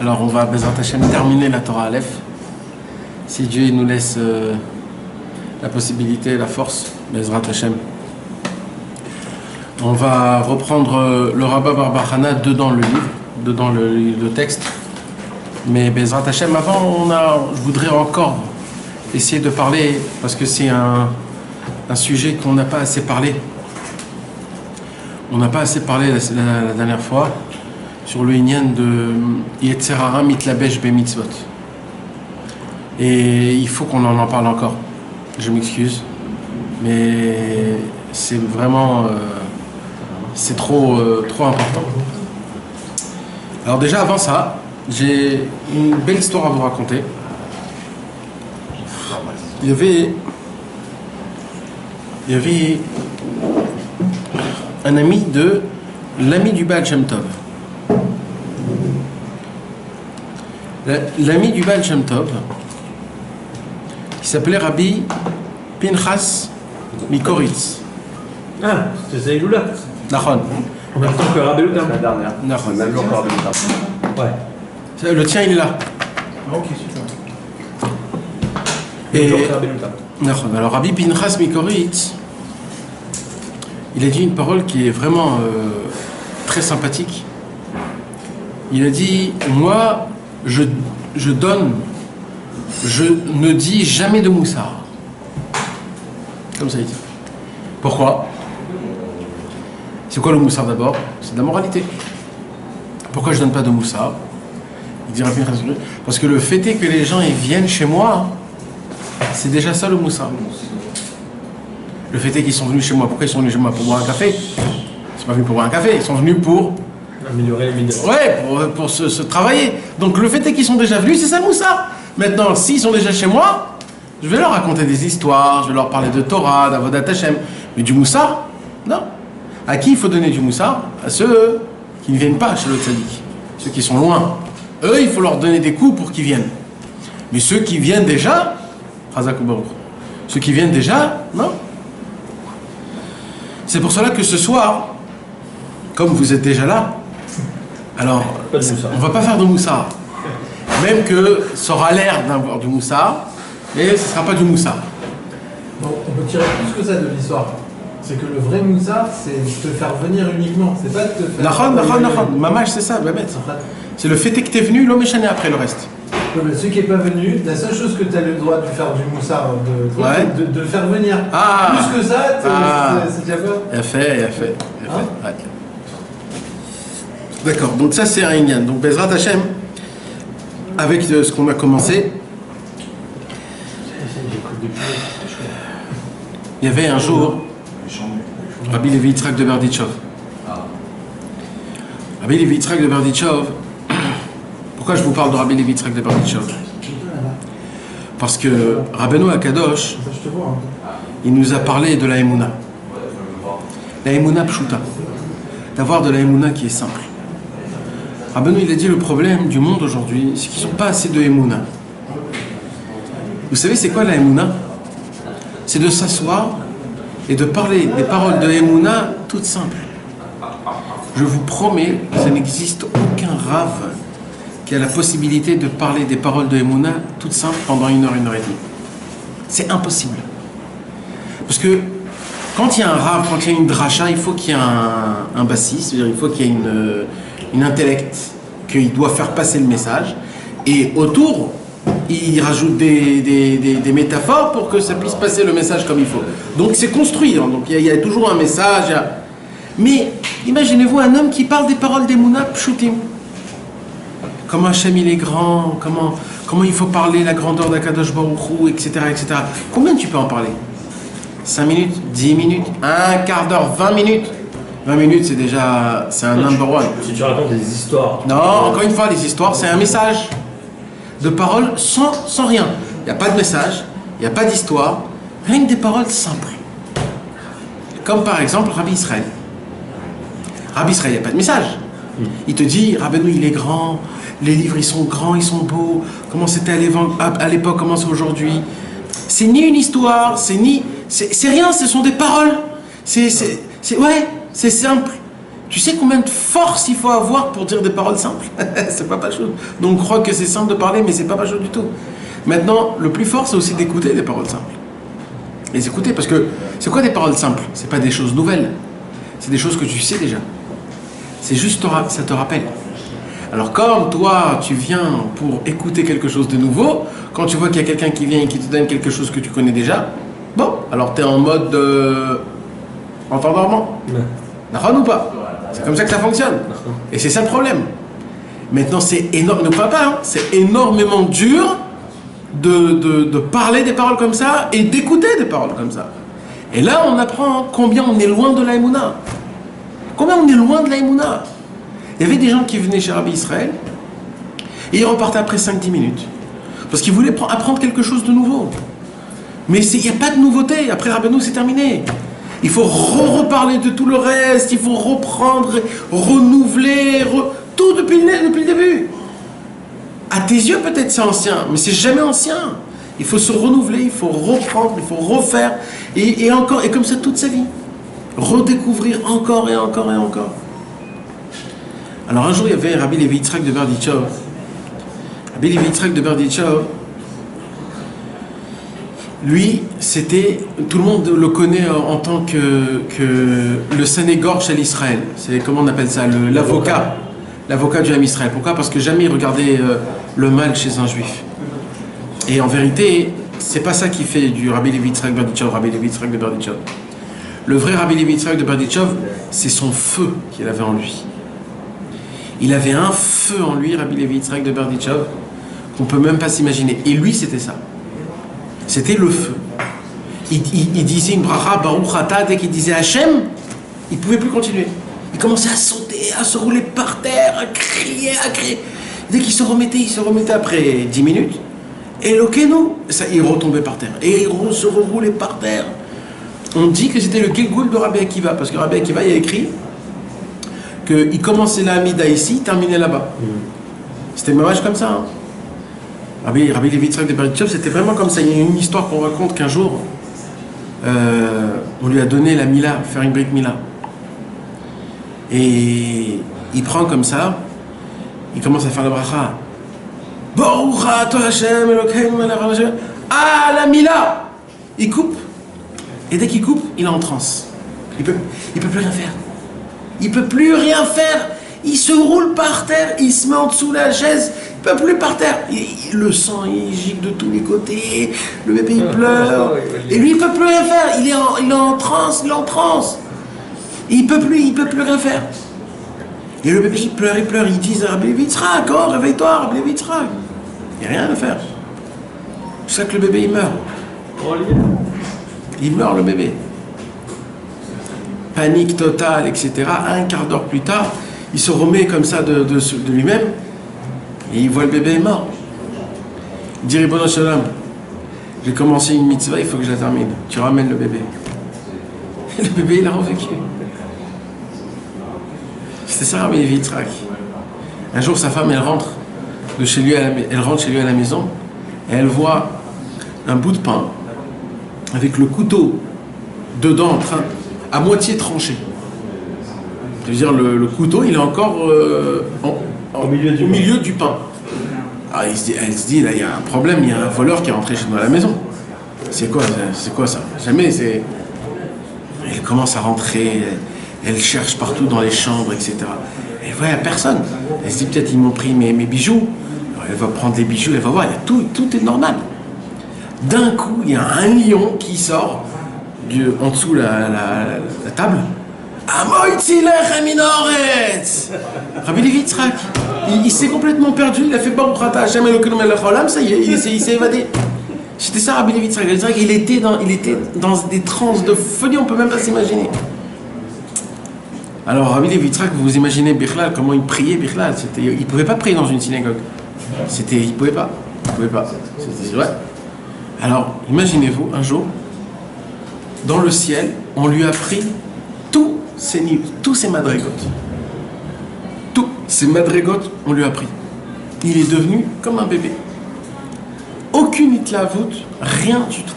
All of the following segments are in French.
Alors on va, Bezrat Hashem, terminer la Torah Aleph. Si Dieu nous laisse la possibilité, la force, Bezrat Hashem. On va reprendre le Rabbah bar bar Hana dedans le livre, dedans le texte. Mais Bezrat Hashem, avant, je voudrais encore essayer de parler, parce que c'est un sujet qu'on n'a pas assez parlé. On n'a pas assez parlé la dernière fois sur le Inyan de Yetzer Hara mitlabesh bemitzvot. Et il faut qu'on en parle encore. Je m'excuse, mais c'est vraiment c'est trop important. Alors déjà avant ça, j'ai une belle histoire à vous raconter. Il y avait un ami l'ami du Baal Shem Tov. L'ami du Baal Shem Tov, qui s'appelait Rabbi Pinchas Mikoritz. Ah, c'est Zaïloula. Nachon. En même temps que Rabbi Loutam. La dernière. Nachon. Même jour que Rabbi Loutam. Ouais. Le tien, il est là. Ok, super. Et Rabbi Loutam. Nachon. Alors Rabbi Pinchas Mikoritz, il a dit une parole qui est vraiment très sympathique. Il a dit, moi, je ne dis jamais de moussard. Comme ça il dit. Pourquoi? C'est quoi le moussard d'abord? C'est de la moralité. Pourquoi je ne donne pas de moussard? Il dit parce que le fait est que les gens ils viennent chez moi, c'est déjà ça le moussard. Le fait est qu'ils sont venus chez moi. Pourquoi ils sont venus chez moi? Pour boire un café? Ils sont pas venus pour boire un café, ils sont venus pour améliorer les milieux. Ouais, pour se travailler. Donc le fait est qu'ils sont déjà venus, c'est ça le moussard. Maintenant, s'ils sont déjà chez moi, je vais leur raconter des histoires, je vais leur parler de Torah, d'Avodat Hashem. Mais du moussard, non. À qui il faut donner du moussard? À ceux qui ne viennent pas chez le tzaddik. Ceux qui sont loin. Eux, il faut leur donner des coups pour qu'ils viennent. Mais ceux qui viennent déjà, ceux qui viennent déjà, non. C'est pour cela que ce soir, comme vous êtes déjà là, alors on ne va pas faire de moussard. Même que ça aura l'air d'avoir du moussard, mais ce ne sera pas du moussard. Bon, on peut tirer plus que ça de l'histoire. C'est que le vrai moussard, c'est de te faire venir uniquement. C'est pas de te faire. Nachon. Mamach, c'est ça, Babette. C'est le fait que tu es venu, l'homme échané après le reste. Ouais, mais celui qui n'est pas venu, la seule chose que tu as le droit de faire du moussard, de le faire venir. Ah. Plus que ça, c'est déjà quoi? Il a fait. Ouais. D'accord, donc ça c'est un Inyan. Donc Bezrat Hashem, avec ce qu'on a commencé, il y avait un jour Rabbi Levi Yitzhak de Berdichov. Rabbi Levi Yitzhak de Berdichov, pourquoi je vous parle de Rabbi Levi Yitzhak de Berdichov? Parce que Rabbeinu Akadosh, il nous a parlé de la Emouna. La Emouna Pshuta. D'avoir de la Emouna qui est simple. Rabbeinu, il a dit le problème du monde aujourd'hui, c'est qu'ils n'ont pas assez de Emouna. Vous savez c'est quoi la Emouna? C'est de s'asseoir et de parler des paroles de Emouna toutes simples. Je vous promets, ça n'existe aucun rave qui a la possibilité de parler des paroles de Emouna toutes simples pendant 1 heure et demie. C'est impossible. Parce que quand il y a un rave, quand il y a une dracha, il faut qu'il y ait un bassiste, c'est-à-dire il faut qu'il y ait une intellect, qu'il doit faire passer le message, et autour, il rajoute des métaphores pour que ça puisse passer le message comme il faut. Donc c'est construit, hein. Donc il y a toujours un message. Mais imaginez-vous un homme qui parle des paroles d'Emouna Pshutim. Comment Hachem il est grand, comment il faut parler la grandeur d'Akadosh Baruch Hu, etc., etc. Combien tu peux en parler? 5 minutes, 10 minutes, un quart d'heure, 20 minutes. 20 minutes, c'est un number one. Si tu racontes des histoires. Non, encore une fois, les histoires, c'est un message de paroles sans rien. Il n'y a pas de message, il n'y a pas d'histoire, rien que des paroles simples. Comme par exemple Rabbi Israël. Rabbi Israël, il n'y a pas de message. Il te dit, Rabbeinu, il est grand, les livres, ils sont grands, ils sont beaux, comment c'était à l'époque, comment c'est aujourd'hui. C'est ni une histoire, c'est rien, ce sont des paroles. C'est simple. Tu sais combien de force il faut avoir pour dire des paroles simples? C'est pas chaud. Donc on croit que c'est simple de parler, mais c'est pas chaud du tout. Maintenant, le plus fort, c'est aussi d'écouter des paroles simples. Les écouter, parce que c'est quoi des paroles simples? C'est pas des choses nouvelles. C'est des choses que tu sais déjà. C'est juste, ça te rappelle. Alors comme toi, tu viens pour écouter quelque chose de nouveau, quand tu vois qu'il y a quelqu'un qui vient et qui te donne quelque chose que tu connais déjà, bon, alors tu es en mode en t'endormant. D'accord ou pas? C'est comme ça que ça fonctionne. Et c'est ça le problème. Maintenant, c'est énorme, ne crois pas, hein, c'est énormément dur de parler des paroles comme ça et d'écouter des paroles comme ça. Et là, on apprend combien on est loin de la Emouna. Combien on est loin de la Emouna. Il y avait des gens qui venaient chez Rabbi Israël et ils repartaient après 5-10 minutes. Parce qu'ils voulaient apprendre quelque chose de nouveau. Mais il n'y a pas de nouveauté. Après Rabbeinu, c'est terminé. Il faut reparler de tout le reste. Il faut reprendre, renouveler, tout depuis le début. À tes yeux, peut-être c'est ancien, mais c'est jamais ancien. Il faut se renouveler, il faut reprendre, il faut refaire. Et encore, et comme ça toute sa vie. Redécouvrir encore et encore et encore. Alors un jour, il y avait Rabbi Levi Yitzhak de Berdichov. Rabbi Levi Yitzhak de Berdichov, lui, c'était, tout le monde le connaît en tant que le Sénégorge à l'Israël. C'est, comment on appelle ça, l'avocat. L'avocat du Ham Israël. Pourquoi? Parce que jamais il regardait le mal chez un juif. Et en vérité, c'est pas ça qui fait du Rabbi Levi Yitzhak de Berdichov, Rabbi Levi Yitzhak de Berdichov. Le vrai Rabbi Levi Yitzhak de Berdichov, c'est son feu qu'il avait en lui. Il avait un feu en lui, Rabbi Levi Yitzhak de Berdichov, qu'on ne peut même pas s'imaginer. Et lui, c'était ça. C'était le feu. Il disait une bracha, Baruch Ata, dès qu'il disait Hachem, il ne pouvait plus continuer. Il commençait à sauter, à se rouler par terre, à crier, à crier. Dès qu'il se remettait après 10 minutes. Et Lokenu, ça, il retombait par terre. Et il se reroulait par terre. On dit que c'était le Gilgul de Rabbi Akiva, parce que Rabbi Akiva, il a écrit qu'il commençait la Hamida ici, il terminait là-bas. C'était dommage comme ça. Hein. Rabbi Levi Yitzhak de Berdichov, c'était vraiment comme ça. Il y a une histoire qu'on raconte qu'un jour, on lui a donné la Mila, faire une Brit Mila. Et il prend comme ça, il commence à faire la bracha. Baruch Ata Hashem Elokeinu melech haolam. Ah, la Mila! Il coupe. Et dès qu'il coupe, il est en transe. Il peut plus rien faire. Il peut plus rien faire. Il se roule par terre, il se met en dessous de la chaise, il peut plus par terre. Le sang, il gicle de tous les côtés, le bébé il pleure. Et lui, il peut plus rien faire. Il est en transe, Il peut plus rien faire. Et le bébé, il pleure. Ils disent Rabbi Levi Yitzhak, oh, réveille-toi, Rabbi Levi Yitzhak. Il n'y a rien à faire. C'est ça que le bébé, il meurt. Il meurt, le bébé. Panique totale, etc. Un quart d'heure plus tard, il se remet comme ça de lui-même et il voit le bébé est mort. Il dit Ribono Shel Olam, j'ai commencé une mitzvah, il faut que je la termine. Tu ramènes le bébé. Et le bébé, il a revécu. C'était ça, Rabbi Levi Yitzhak. Un jour, sa femme, elle rentre chez lui à la maison et elle voit un bout de pain avec le couteau dedans en train, à moitié tranché. Je veux dire, le couteau, il est encore au milieu du pain. Alors elle se dit, là, il y a un problème, il y a un voleur qui est rentré chez nous à la maison. C'est quoi ça? Jamais, c'est... Elle commence à rentrer, elle cherche partout dans les chambres, etc. Elle voit, il n'y a personne. Elle se dit, peut-être ils m'ont pris mes bijoux. Alors, elle va prendre les bijoux, elle va voir, tout est normal. D'un coup, il y a un lion qui sort en dessous la table. Rabbi Levi Yitzhak, il s'est complètement perdu, il a fait Baruch Ata Hashem Elokeinu melech haolam, ça y est, il s'est évadé. C'était ça Rabbi Levi Yitzhak. Il était dans des transes de folie, on peut même pas s'imaginer. Alors Rabbi Levi Yitzhak, vous imaginez Bichlal, comment il priait Bichlal, il ne pouvait pas prier dans une synagogue. Il pouvait pas. C'était vrai. Alors, imaginez-vous, un jour, dans le ciel, on lui a pris tous ces madrigotes. Tous ces madrigotes, on lui a pris. Il est devenu comme un bébé. Aucune hitlavut, rien du tout.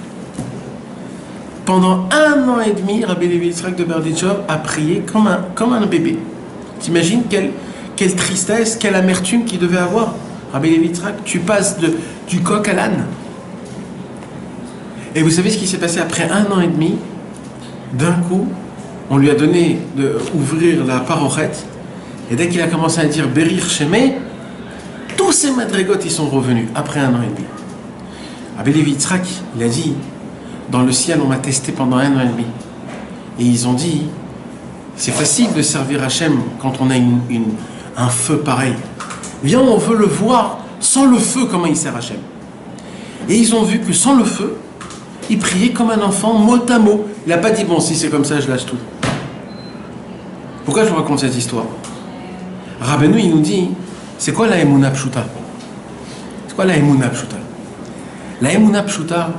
Pendant 1 an et demi, Rabbi Levi Yitzhak de Berdichov a prié comme un bébé. T'imagines quelle tristesse, quelle amertume qu'il devait avoir. Rabbi Levi Yitzhak, tu passes du coq à l'âne. Et vous savez ce qui s'est passé après 1 an et demi? D'un coup, on lui a donné d'ouvrir la parochette, et dès qu'il a commencé à dire Berir Shemé, tous ces madrigotes ils sont revenus après 1 an et demi. Rabbi Levi Yitzhak, il a dit, dans le ciel on m'a testé pendant 1 an et demi. Et ils ont dit, c'est facile de servir Hachem quand on a un feu pareil. Viens, on veut le voir sans le feu, comment il sert Hachem. Et ils ont vu que sans le feu, il priait comme un enfant, mot à mot. Il n'a pas dit, bon, si c'est comme ça, je lâche tout. Pourquoi je vous raconte cette histoire? Rabbeinu, il nous dit, c'est quoi la Emouna Pshuta? C'est quoi la Emouna Pshuta? La Emouna Pshuta,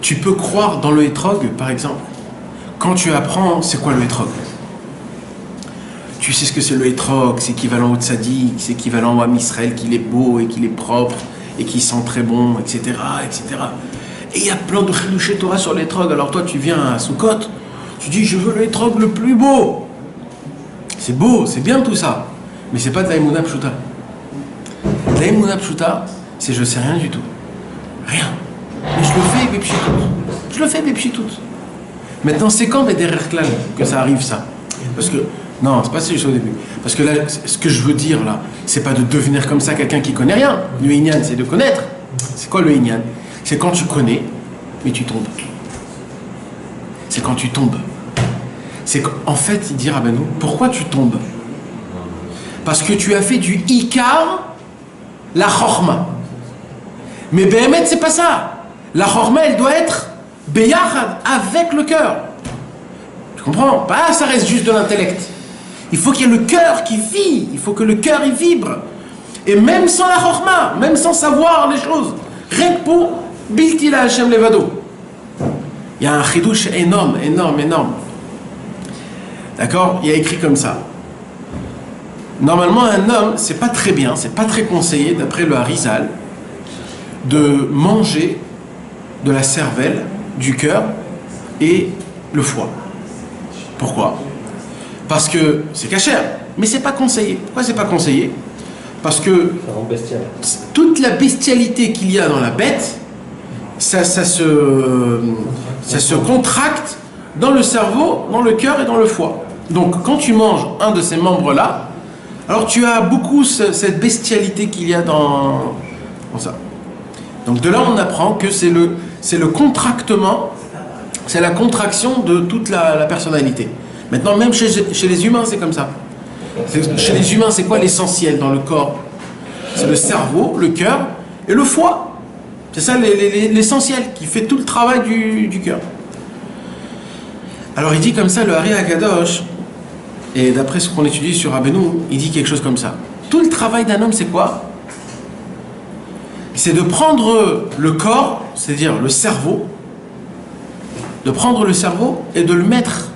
tu peux croire dans le Hétrog, par exemple, quand tu apprends, c'est quoi le Hétrog? Tu sais ce que c'est le Hétrog, c'est équivalent au Tzadik, c'est équivalent au Am Israël, qu'il est beau et qu'il est propre et qu'il sent très bon, etc., etc. Et il y a plein de chidouché Torah sur l'Hétrog. Alors toi, tu viens à Soukot, tu dis, je veux le Hétrog le plus beau. C'est beau, c'est bien tout ça. Mais c'est pas de la Emouna Pshuta. La Emouna Pshuta, c'est je sais rien du tout. Rien. Mais je le fais, Bepchitout. Je le fais, Bepchitout. Maintenant, c'est quand derrière Klal que ça arrive, ça? Parce que, non, c'est pas ça au début. Parce que là, ce que je veux dire, là, c'est pas de devenir comme ça quelqu'un qui connaît rien. Le Inyan, c'est de connaître. C'est quoi le Inyan? C'est quand tu connais, mais tu tombes. C'est quand tu tombes. C'est qu'en fait, il dit Rabbeinu, pourquoi tu tombes? Parce que tu as fait du Ikar, la Chorma. Mais Béhémet, c'est pas ça. La Chorma, elle doit être Beyachad, avec le cœur. Tu comprends? Pas ça reste juste de l'intellect. Il faut qu'il y ait le cœur qui vit. Il faut que le cœur il vibre. Et même sans la Chorma, même sans savoir les choses, rien que pour Bilti la Hashem Levado. Il y a un chidouche énorme, énorme, énorme. D'accord? Il y a écrit comme ça. Normalement, un homme, c'est pas très bien, c'est pas très conseillé, d'après le Harizal, de manger de la cervelle, du cœur et le foie. Pourquoi? Parce que c'est cachère, mais c'est pas conseillé. Pourquoi c'est pas conseillé? Parce que toute la bestialité qu'il y a dans la bête, ça se contracte dans le cerveau, dans le cœur et dans le foie. Donc quand tu manges un de ces membres-là, alors tu as beaucoup cette bestialité qu'il y a dans ça. Donc de là on apprend que c'est le contractement, c'est la contraction de toute la personnalité. Maintenant même chez les humains c'est comme ça. Chez les humains c'est quoi l'essentiel dans le corps? C'est le cerveau, le cœur et le foie. C'est ça l'essentiel qui fait tout le travail du cœur. Alors il dit comme ça le Hari Akadosh, et d'après ce qu'on étudie sur Rabbeinu, il dit quelque chose comme ça. Tout le travail d'un homme c'est quoi? C'est de prendre le corps, c'est-à-dire le cerveau, de prendre le cerveau et de le mettre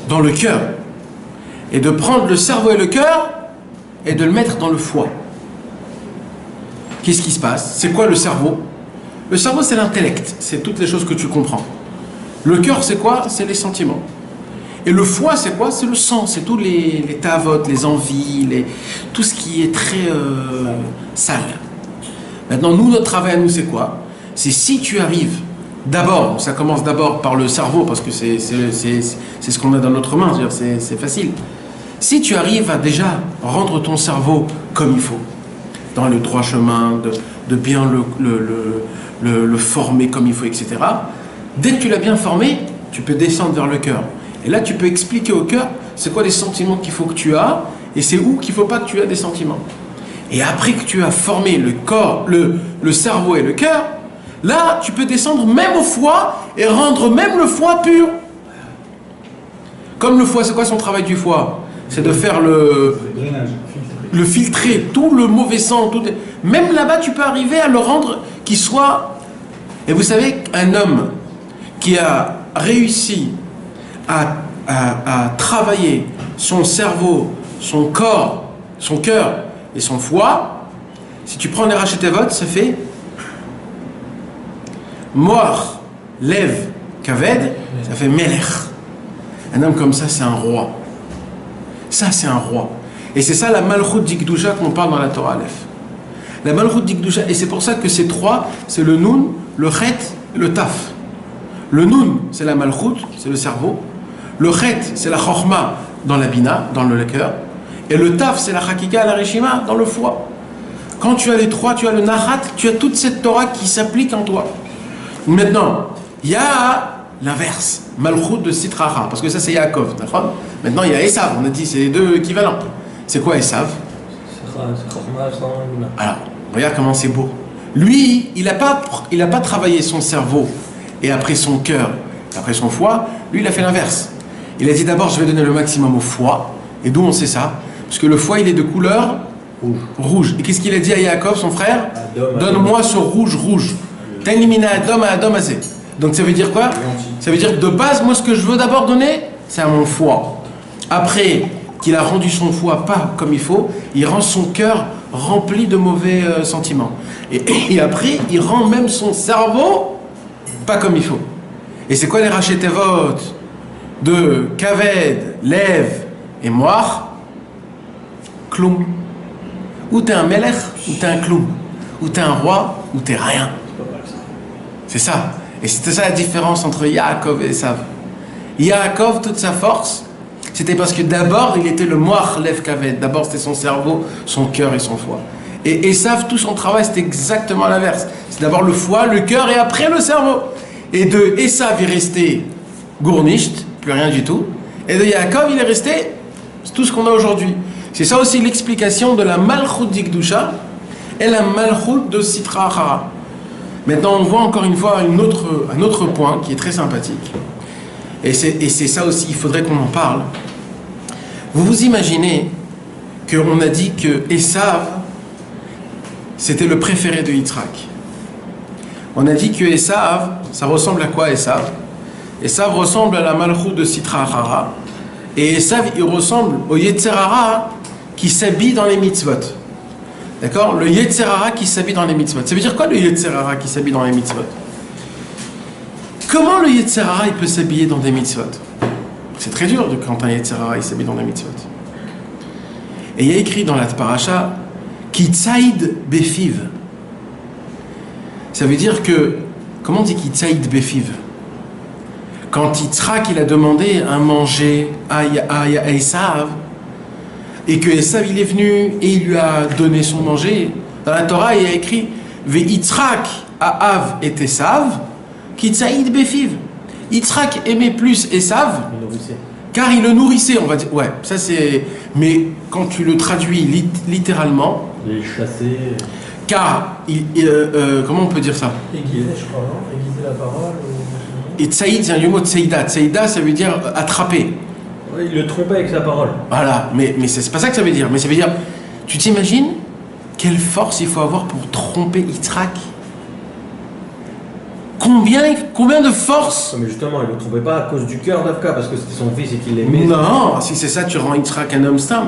dans le cœur. Et de prendre le cerveau et le cœur et de le mettre dans le foie. Qu'est-ce qui se passe? C'est quoi le cerveau? Le cerveau c'est l'intellect, c'est toutes les choses que tu comprends. Le cœur c'est quoi? C'est les sentiments. Et le foie c'est quoi? C'est le sang, c'est tous les tavotes, les envies, tout ce qui est très sale. Maintenant nous, notre travail à nous c'est quoi? C'est si tu arrives, d'abord, ça commence d'abord par le cerveau parce que c'est ce qu'on a dans notre main, c'est facile. Si tu arrives à déjà rendre ton cerveau comme il faut, dans le droit chemin, de bien le former comme il faut, etc. Dès que tu l'as bien formé, tu peux descendre vers le cœur. Et là, tu peux expliquer au cœur, c'est quoi les sentiments qu'il faut que tu as, et c'est où qu'il ne faut pas que tu aies des sentiments. Et après que tu as formé le corps, le cerveau et le cœur, là, tu peux descendre même au foie, et rendre même le foie pur. Comme le foie, c'est quoi son travail du foie? C'est de faire le filtrer, tout le mauvais sang, même là-bas tu peux arriver à le rendre qu'il soit. Et vous savez, un homme qui a réussi à travailler son cerveau, son corps, son cœur et son foie, si tu prends les Rachetevot, ça fait Moar, Lev, Kaved, ça fait Melech. Un homme comme ça, c'est un roi. Ça, c'est un roi. Et c'est ça la Malchut d'Ikdusha qu'on parle dans la Torah Aleph. La Malchut d'Ikdusha, et c'est pour ça que ces trois, c'est le Nun, le Chet et le Taf. Le Nun, c'est la Malchut, c'est le cerveau. Le Chet, c'est la Chochma dans la Bina, dans le cœur. Et le Taf, c'est la Chakika, la Reshima, dans le foie. Quand tu as les trois, tu as le Nahat, tu as toute cette Torah qui s'applique en toi. Maintenant, il y a l'inverse, Malchut de Sitracha, parce que ça c'est Yaakov, d'accord? Maintenant il y a Esav, on a dit c'est les deux équivalents. C'est quoi Esav? Alors, regarde comment c'est beau. Lui, il n'a pas travaillé son cerveau et après son cœur, et après son foie. Lui, il a fait l'inverse. Il a dit d'abord je vais donner le maximum au foie. Et d'où on sait ça? Parce que le foie il est de couleur rouge. Et qu'est-ce qu'il a dit à Yaakov, son frère? Donne-moi ce rouge. T'élimines Adam à Adam azé. Donc ça veut dire quoi? Ça veut dire que de base, moi ce que je veux d'abord donner, c'est à mon foie. Après qu'il a rendu son foie pas comme il faut, il rend son cœur rempli de mauvais sentiments. Et après, il rend même son cerveau pas comme il faut. Et c'est quoi les rachetevot de Kaved, Lev et Moach? Kloum. Ou t'es un melech, ou t'es un kloum. Ou t'es un roi, ou t'es rien. C'est ça. Et c'était ça la différence entre Yaakov et Esav. Yaakov, toute sa force, c'était parce que d'abord, il était le Moach Lev Kaved. D'abord, c'était son cerveau, son cœur et son foie. Et Esav, tout son travail, c'était exactement l'inverse. C'est d'abord le foie, le cœur et après le cerveau. Et de Esav, il est resté Gournisht, plus rien du tout. Et de Yaakov, il est resté tout ce qu'on a aujourd'hui. C'est ça aussi l'explication de la Malchut d'Ikdusha et la Malchut de Sitra Achara. Maintenant, on voit encore une fois un autre point qui est très sympathique. Et c'est ça aussi, il faudrait qu'on en parle. Vous vous imaginez qu'on a dit que Esav, c'était le préféré de Yitzhak. On a dit que Esav, ça ressemble à quoi Esav? Esav ressemble à la Malchut de Sitra Achara. Et Esav, il ressemble au Yetzer Hara qui s'habille dans les mitzvot. D'accord? Le Yetzer Hara qui s'habille dans les mitzvot. Ça veut dire quoi le Yetzer Hara qui s'habille dans les mitzvot? Comment le Yetzer Hara il peut s'habiller dans des mitzvot? C'est très dur quand un Yetzer Hara il s'habille dans des mitzvot. Et il y a écrit dans la paracha Ki tsaïd befiv. Ça veut dire que, comment on dit Ki tsaïd befiv? Quand Yitzhak il a demandé à manger à Esav, et que Esav il est venu et il lui a donné son manger, dans la Torah il y a écrit Ve Yitzhak Av et Esav Ki tsaïd befiv. Yitzhak aimait plus Esav car il le nourrissait, on va dire. Ouais, ça c'est. Mais quand tu le traduis littéralement. Il est chassé. Car, comment on peut dire ça? Aiguiser, je crois, non? Aiguiser la parole. Et tsaïd, c'est un mot de tsaïda. Tsaïda, ça veut dire attraper. Ouais, il le trompait avec sa parole. Voilà, mais c'est pas ça que ça veut dire. Mais ça veut dire, tu t'imagines quelle force il faut avoir pour tromper Yitzhak? Combien de force? Mais justement, il ne le trompait pas à cause du cœur d'Avka, parce que c'était son fils et qu'il l'aimait. Non, si c'est ça, tu rends Yitzhak un homme simple.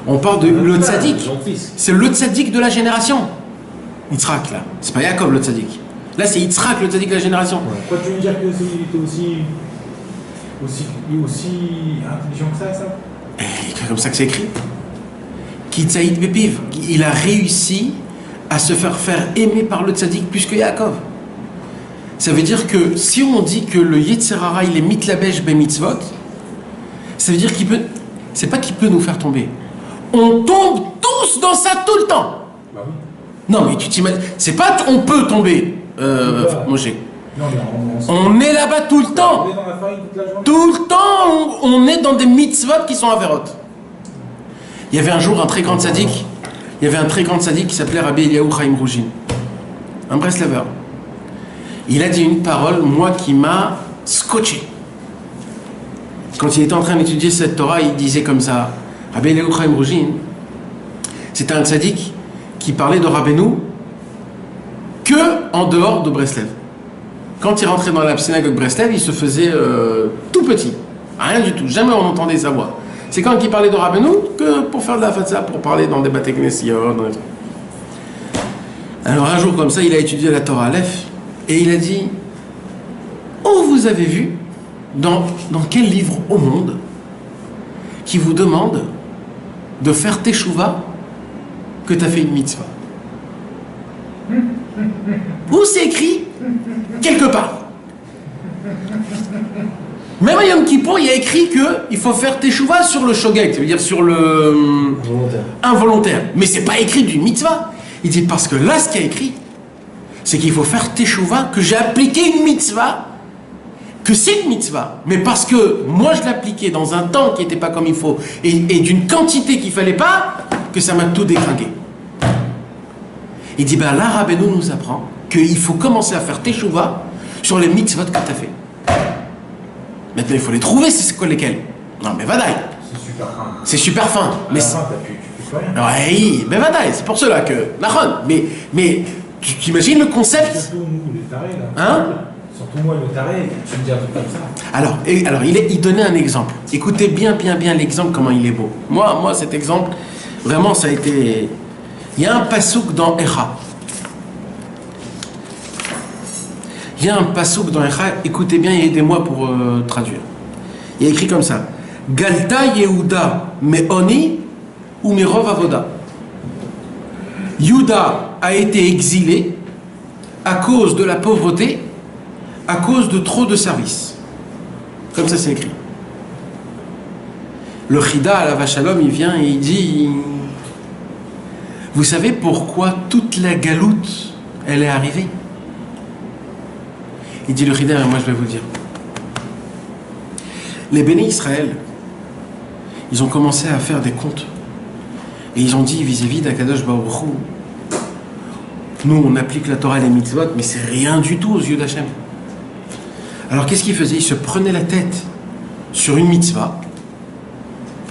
On parle de le tzaddik. C'est le tzaddik de la génération. Yitzhak, là. C'est pas Yaakov le tzaddik. Là, c'est Yitzhak le tzaddik de la génération. Ouais. Pourquoi tu veux dire qu'il était aussi intelligent que ça? C'est comme ça que c'est écrit. Ki tsaïd bepiv. Il a réussi à se faire aimer par le tzaddik plus que Yaakov. Ça veut dire que si on dit que le Yetzer Hara il est mitlabesh be mitzvot, ça veut dire qu'il peut. C'est pas qu'il peut nous faire tomber. On tombe tous dans ça tout le temps. Bah oui. Non mais tu t'imagines. C'est pas on peut tomber, Moshe. Non, mais On est là-bas tout le temps. On est dans la farine toute la journée. Tout le temps, on est dans des mitzvot qui sont avérotes. Il y avait un jour un très grand tzaddik. Il y avait un très grand tzaddik qui s'appelait Rabbi Eliyahu Chaim Roujin, un Breslever. Il a dit une parole, moi, qui m'a scotché. Quand il était en train d'étudier cette Torah, il disait comme ça. Rabbi Eliyahu Chaim Roujin, c'était un tzaddik qui parlait de Rabbeinu que en dehors de Breslev. Quand il rentrait dans la synagogue Breslev, il se faisait tout petit. Rien du tout. Jamais on entendait sa voix. C'est quand il parlait de Rabbeinu que pour faire de la fatsa, pour parler dans des Bate Knesiyot. Alors un jour comme ça, il a étudié la Torah Aleph et il a dit « Oh, vous avez vu dans quel livre au monde qui vous demande de faire teshuva que tu as fait une mitzvah. Où c'est écrit? Quelque part. Même à Yom Kippour, il y a écrit qu'il faut faire teshuva sur le shogeg, c'est-à-dire sur le involontaire. Mais c'est pas écrit d'une mitzvah. Il dit parce que là, ce qu'il y a écrit, c'est qu'il faut faire teshuva, que j'ai appliqué une mitzvah, que c'est une mitzvah, mais parce que moi je l'appliquais dans un temps qui n'était pas comme il faut, et d'une quantité qu'il ne fallait pas, que ça m'a tout dégringué. Il dit, ben là, Rabbeinu nous apprend qu'il faut commencer à faire teshuva sur les mitzvot que tu as fait. Maintenant, il faut les trouver, c'est quoi lesquels? Non, mais vadaï. C'est super fin. C'est super fin. Mais À la fin, tu fais plus rien. ouais, mais vadaï, c'est pour cela que... Nahon, mais tu imagines le concept? Surtout nous, les tarés, là. Hein? Surtout moi, le taré, tu me dis un truc comme ça. Alors il donnait un exemple. Écoutez bien l'exemple, comment il est beau. Moi, cet exemple, vraiment, ça a été... Il y a un pasouk dans Echa. Il y a un pasouk dans Echa, écoutez bien et aidez-moi pour traduire. Il y a écrit comme ça. Galta Yehuda me'oni ou mirov avoda. Yehuda a été exilé à cause de la pauvreté, à cause de trop de services. Comme ça c'est écrit. Le Chida à la vache à l'homme, il vient et il dit, vous savez pourquoi toute la galoute, elle est arrivée? Il dit le Chida, et moi je vais vous le dire. Les bénis Israël, ils ont commencé à faire des comptes. Et ils ont dit vis-à-vis d'Akadosh Baruch Hu, nous on applique la Torah et les mitzvot, mais c'est rien du tout aux yeux d'Hachem. Alors qu'est-ce qu'ils faisaient? Ils se prenaient la tête sur une mitzvah.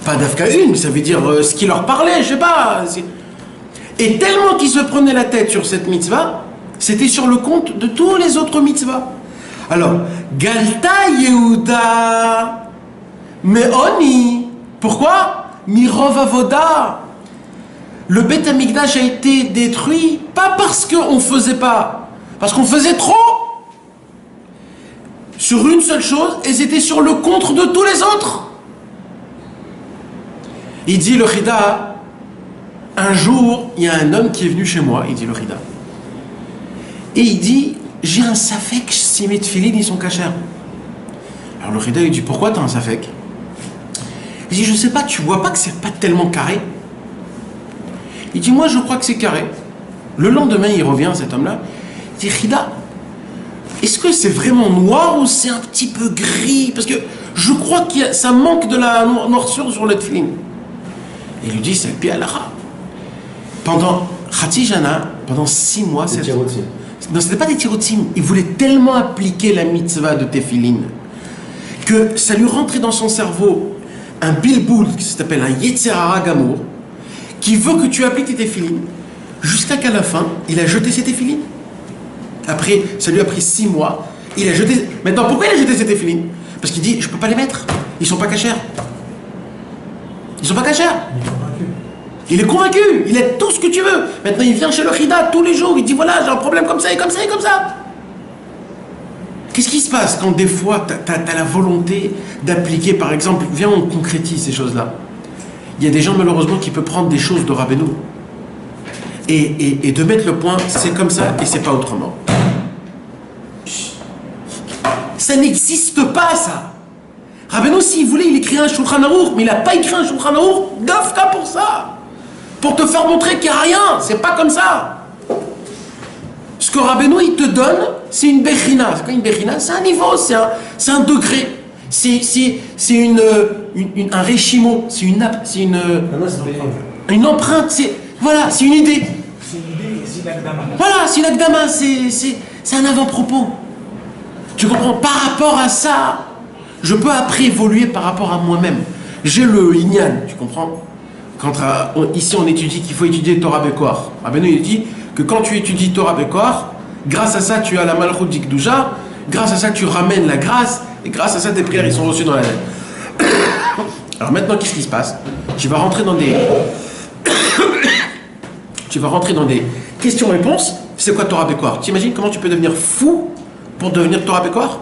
Pas d'Afka une, ça veut dire ce qui leur parlait, je sais pas. Et tellement qu'ils se prenaient la tête sur cette mitzvah, c'était sur le compte de tous les autres mitzvahs. Alors, Galta Yehuda Me'oni. Pourquoi? Mirov Avoda. Le Beth Amikdash a été détruit, pas parce qu'on faisait pas, parce qu'on faisait trop. Sur une seule chose, et c'était sur le contre de tous les autres. Il dit le Chida, un jour, il y a un homme qui est venu chez moi, il dit le Chida, et il dit, j'ai un safek si mes tefilines ils sont cachers. Alors le Chida il dit, pourquoi tu as un safek? Il dit, je sais pas, tu vois pas que c'est pas tellement carré? Il dit, moi je crois que c'est carré. Le lendemain il revient cet homme-là, il dit, Chida, est-ce que c'est vraiment noir ou c'est un petit peu gris? Parce que je crois que ça manque de la noirceur sur le tefilin. Il lui dit, c'est le pied à l'ara. Pendant Khati Jana, pendant 6 mois... Non, ce n'était pas des tirotim. Il voulait tellement appliquer la mitzvah de tefilin que ça lui rentrait dans son cerveau un bilboul qui s'appelle un Yetzer Hara Gamour qui veut que tu appliques tes tefilin jusqu'à qu'à la fin, il a jeté ses tefilin. Après, ça lui a pris 6 mois. Il a jeté... Maintenant, pourquoi il a jeté ses tefilin? Parce qu'il dit, je ne peux pas les mettre. Ils sont pas cachers. Ils sont pas cachers. Il est convaincu. Il est tout ce que tu veux. Maintenant, il vient chez le Chida tous les jours. Il dit, voilà, j'ai un problème comme ça et comme ça et comme ça. Qu'est-ce qui se passe quand des fois, tu as la volonté d'appliquer, par exemple, viens, on concrétise ces choses-là. Il y a des gens, malheureusement, qui peuvent prendre des choses de Rabbeinu et de mettre le point, c'est comme ça et c'est pas autrement. Ça n'existe pas, ça. Rabbeinu, s'il voulait, il écrit un Shulchan Aruch, mais il n'a pas écrit un Shulchan Aruch d'Afka pour ça. Pour te faire montrer qu'il n'y a rien. C'est pas comme ça. Ce que Rabbeinu, il te donne, c'est une Bechina. C'est quoi une Bechina? C'est un niveau, c'est un degré. C'est un réchimo. C'est une empreinte. Voilà, c'est une idée. C'est une idée, c'est une akdama. Voilà, c'est une akdama. C'est un avant-propos. Tu comprends? Par rapport à ça, je peux après évoluer par rapport à moi-même. J'ai le Inyan, tu comprends? Ici, on étudie qu'il faut étudier Torah Bekoar. Rabbeinu, il dit que quand tu étudies Torah Bekoar, grâce à ça, tu as la Malchut d'Ikdusha, grâce à ça, tu ramènes la grâce, et grâce à ça, tes prières, ils sont reçues dans la lettre. Alors maintenant, qu'est-ce qui se passe? Tu vas rentrer dans des... tu vas rentrer dans des questions-réponses. C'est quoi Torah Bekoar? Tu imagines comment tu peux devenir fou pour devenir Torah Bekoar?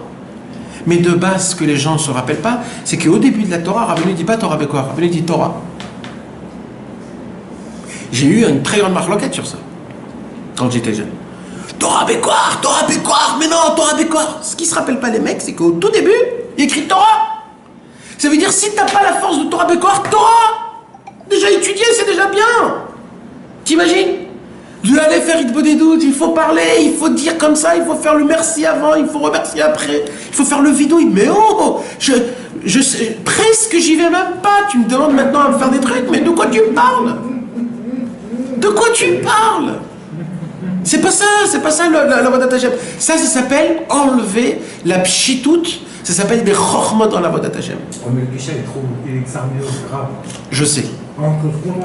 Mais de base, ce que les gens ne se rappellent pas, c'est qu'au début de la Torah, Rabbeinu ne dit pas Torah Bekor, Rabbeinu dit Torah. J'ai eu une très grande marloquette sur ça, quand j'étais jeune. Torah Bekor, mais non, Torah Bekor. Ce qui ne se rappelle pas les mecs, c'est qu'au tout début, il y a écrit Torah. Ça veut dire, si tu n'as pas la force de Torah Bekor, Torah, déjà étudié, c'est déjà bien. T'imagines? Je vais aller faire des doutes, il faut parler, il faut dire comme ça, il faut faire le merci avant, il faut remercier après, il faut faire le vidouille. Mais oh, je sais, presque j'y vais même pas. Tu me demandes maintenant à me faire des trucs, mais de quoi tu parles? De quoi tu parles? C'est pas ça la Vodat Hashem. Ça s'appelle enlever la pchitout, ça s'appelle des chokhmot dans la Vodat Hashem. Oh, mais le péché il est grave. Je sais. On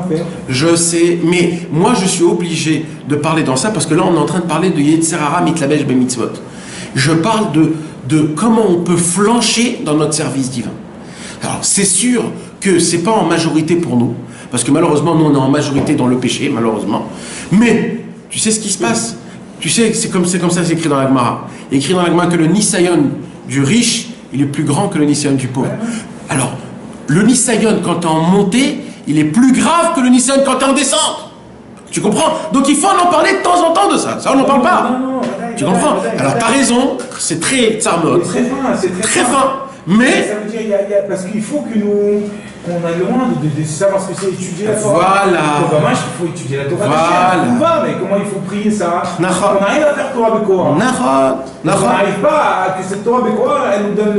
faire. Je sais, mais moi je suis obligé de parler dans ça parce que là on est en train de parler de Yetzer Hara mitlabesh bemitzvot. Je parle de comment on peut flancher dans notre service divin. Alors c'est sûr que c'est pas en majorité pour nous, parce que malheureusement nous on est en majorité dans le péché, malheureusement. Mais tu sais ce qui se passe? Tu sais, c'est comme ça, c'est écrit dans la Gemara. Il est écrit dans la Gemara que le Nisayon du riche, il est plus grand que le Nisayon du pauvre. Alors, le Nisayon quand tu es en montée, il est plus grave que le Nisayon quand tu es en descente. Tu comprends? Donc il faut en parler de temps en temps de ça. Ça, on n'en parle pas. Tu comprends? Alors, tu as raison, c'est très tsarmot. C'est très fin, c'est très fin. Mais... Ça veut dire, parce qu'il faut que qu'on aille loin de savoir ce que c'est étudier la Torah. Voilà. C'est dommage qu'il faut étudier la Torah. Voilà. On va, mais comment il faut prier ça? Nachon. On arrive à faire Torah Bekora. Nachon. On n'arrive pas à que cette Torah Bekora, elle nous donne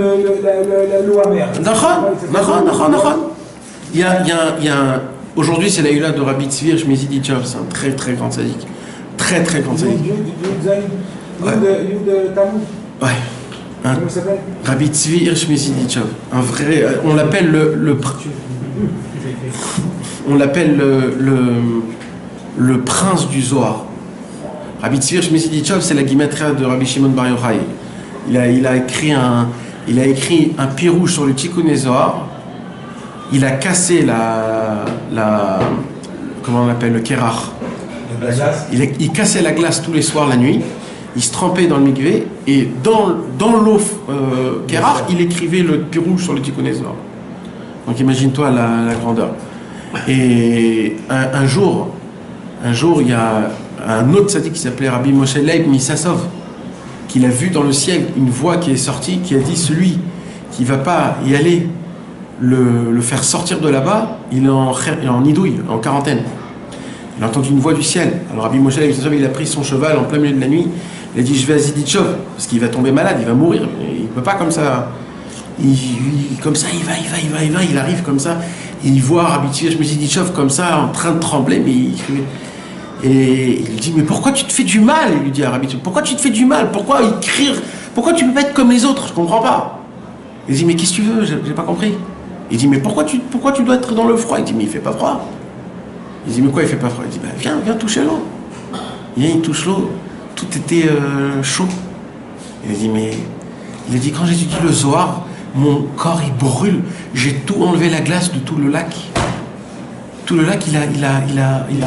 l'eau amère. Nachon. Il y a aujourd'hui, c'est la Hula de Rabbi Tzvi Hirsch Meziditchov, c'est un très très grand sadique. Très très grand sadique. Ouais. Comment il s'appelle? Rabbi Tzvi Hirsch Meziditchov. Un vrai. On l'appelle le prince du Zohar. Rabbi Tzvi Hirsch Meziditchov, c'est la guimatria de Rabbi Shimon Bar Yochai. Il a écrit un pirouge sur le Tikkun Zohar. Il a cassé comment on l'appelle, le kerach. Il cassait la glace tous les soirs la nuit. Il se trempait dans le mikvé et dans l'eau kerach, il écrivait le pirouge sur le Tikkun Zohar. Donc imagine-toi la grandeur. Et un jour, il y a un autre tzaddik qui s'appelait Rabbi Moshe Leib Misasov, qu'il a vu dans le ciel une voix qui est sortie, qui a dit: celui qui ne va pas y aller, le faire sortir de là-bas, il est en idouille, en quarantaine. Il a entendu une voix du ciel. Alors Rabbi Moshe Leib Misasov, il a pris son cheval en plein milieu de la nuit, il a dit: je vais à Ziditchov, parce qu'il va tomber malade, il va mourir, il ne peut pas comme ça. Comme ça, il va, il arrive comme ça, et il voit Rabbi Ziditchov comme ça, en train de trembler, et il dit: mais pourquoi tu te fais du mal? Il lui dit à Rabbi: pourquoi tu te fais du mal? Pourquoi écrire? Pourquoi tu peux pas être comme les autres? Je comprends pas. Il dit: mais qu'est-ce que tu veux? J'ai pas compris. Il dit: mais pourquoi tu dois être dans le froid? Il dit: mais il fait pas froid. Il dit: mais quoi il fait pas froid? Il dit: viens toucher l'eau. Il touche l'eau, tout était chaud. Il a dit: quand j'étudie le Zohar, mon corps il brûle, j'ai tout enlevé la glace de tout le lac. Tout le lac, il a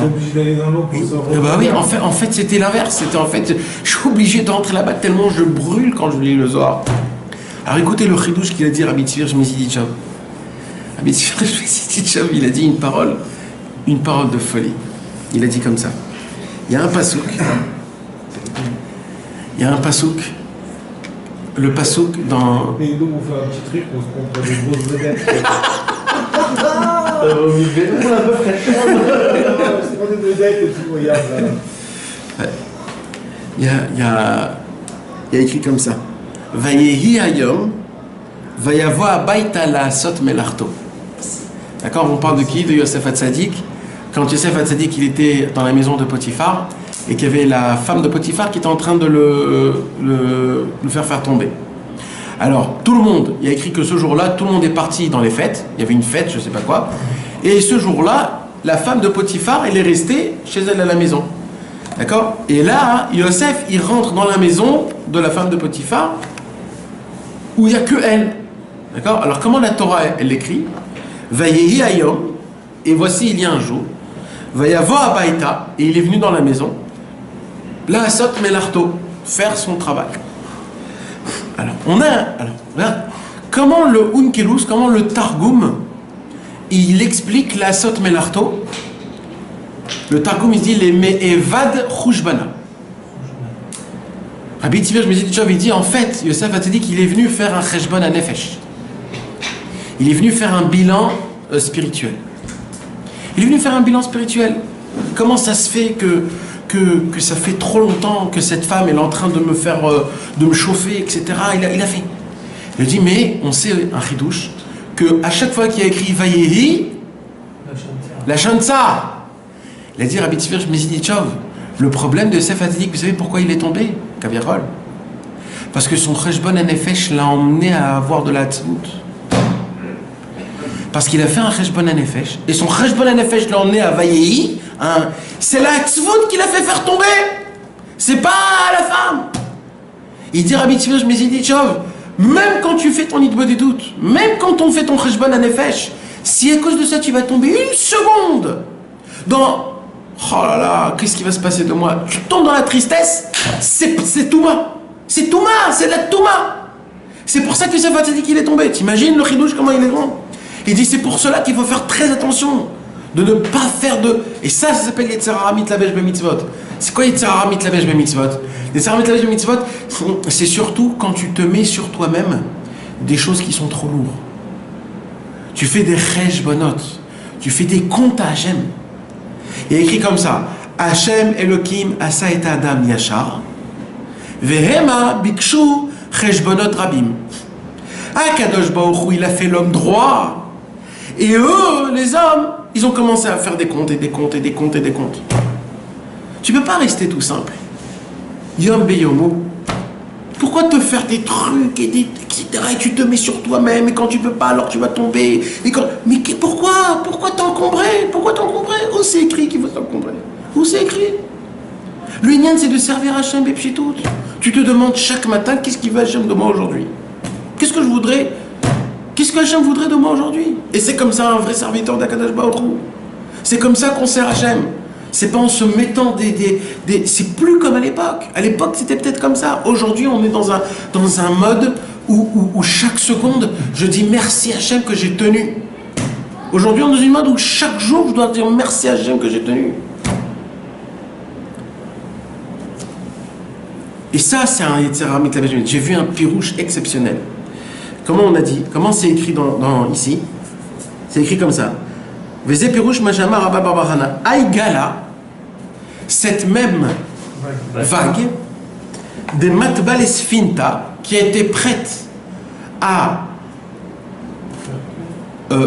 obligé d'aller dans l'eau pour se bah oui, en fait c'était l'inverse. C'était en fait, je suis obligé d'entrer là-bas tellement je brûle quand je lis le Zohar. Alors écoutez le chidouche qu'il a dit à Rabbi Tzvi Hirsch Meziditchov. Rabbi Tzvi Hirsch Meziditchov, il a dit une parole de folie. Il a dit comme ça: il y a un pasouk. Le pasouk dans... Et donc on fait un petit truc, on se prend des grosses vedettes. C'est pas des vedettes et tout, regarde là. Il y a écrit comme ça: Vayehi hayom, vayavo abayta la'asot melarto. D'accord, on parle de qui? De Yosef Hatzadik. Quand Yosef Hatzadik il était dans la maison de Potiphar, et qu'il y avait la femme de Potiphar qui était en train de le faire tomber. Alors, tout le monde, il y a écrit que ce jour-là, tout le monde est parti dans les fêtes. Il y avait une fête, je ne sais pas quoi. Et ce jour-là, la femme de Potiphar, elle est restée chez elle à la maison. D'accord? Et là, Yosef, il rentre dans la maison de la femme de Potiphar, où il n'y a que elle. D'accord? Alors, comment la Torah, elle l'écrit? Vayehi hayom, et voici, il y a un jour, Vayavo abayta, et il est venu dans la maison, la asot melarto, faire son travail. Alors, regarde, comment le Unkelus, comment le Targum, il explique la Sot Melarto. Le Targum, il dit les Me'evad Chouchbana. Rabbi Tzvi Meziditchov, il dit en fait, Yosef Hatzadik, il est venu faire un Cheshbon à Nefesh. Il est venu faire un bilan spirituel. Il est venu faire un bilan spirituel. Comment ça se fait que ça fait trop longtemps que cette femme elle est en train de me faire, de me chauffer, etc. Il a fait. Il a dit, mais on sait, un chidouche, qu'à chaque fois qu'il y a écrit Vayehi, la Shantsa, il a dit Rabbi Tzvi Meziditchov, le problème de Yosef Hatzadik, vous savez pourquoi il est tombé, Kavirol? Parce que son Cheshbon Nefesh l'a emmené à avoir de la tzvut. Parce qu'il a fait un Cheshbon Nefesh, et son Cheshbon Nefesh l'a emmené à Vayehi, hein, c'est la tzvut qui l'a fait faire tomber, c'est pas la femme. Il dit Rabbi Tzvi Meziditchov, même quand tu fais ton hitbod des doutes, même quand on fait ton Cheshbon Nefesh, si à cause de ça tu vas tomber une seconde dans oh là là, qu'est-ce qui va se passer de moi? Tu tombes dans la tristesse, c'est Touma. C'est Touma, c'est la Touma. C'est pour ça que Yosef Hatzadik il est tombé. T'imagines le chidouche comment il est grand? Il dit c'est pour cela qu'il faut faire très attention de ne pas faire de... Et ça s'appelle Yetzer Hara Mitlabesh Bemitzvot. C'est quoi Yetzer Hara Mitlabesh Bemitzvot? Yetzer Hara Mitlabesh Bemitzvot, c'est surtout quand tu te mets sur toi-même des choses qui sont trop lourdes. Tu fais des cheshbonot, tu fais des comptes à Hachem. Il est écrit comme ça, Hachem Elohim asa et Adam yachar, vehema bikshu cheshbonot rabim. Akadosh Baruch Hu, il a fait l'homme droit. Et eux, les hommes, ils ont commencé à faire des comptes et des comptes et des comptes et des comptes. Tu peux pas rester tout simple. Yom beyomo. Pourquoi te faire des trucs et des etc. et tu te mets sur toi-même et quand tu peux pas alors tu vas tomber et quand... Mais pourquoi t'encombrer? Pourquoi t'encombrer? Où c'est écrit qu'il faut t'encombrer? Où c'est écrit? L'union c'est de servir Hachem et puis tout. Tu te demandes chaque matin qu'est-ce qu'il veut Hachem de moi aujourd'hui? Qu'est-ce que je voudrais? Qu'est-ce que Hachem voudrait de moi aujourd'hui? Et c'est comme ça un vrai serviteur d'Akadosh Baruch Hu. C'est comme ça qu'on sert Hachem. C'est pas en se mettant c'est plus comme à l'époque. À l'époque, c'était peut-être comme ça. Aujourd'hui, on est dans un mode où chaque seconde, je dis merci Hachem que j'ai tenu. Aujourd'hui, on est dans une mode où chaque jour, je dois dire merci Hachem que j'ai tenu. Et ça, c'est un Yetzer Hara Mitlabesh. J'ai vu un pirouche exceptionnel. Comment on a dit? Comment c'est écrit ici? C'est écrit comme ça. Veze pirouche majama rabba barbarana. Aïgala, cette même vague de matbal esfinta qui a été prête à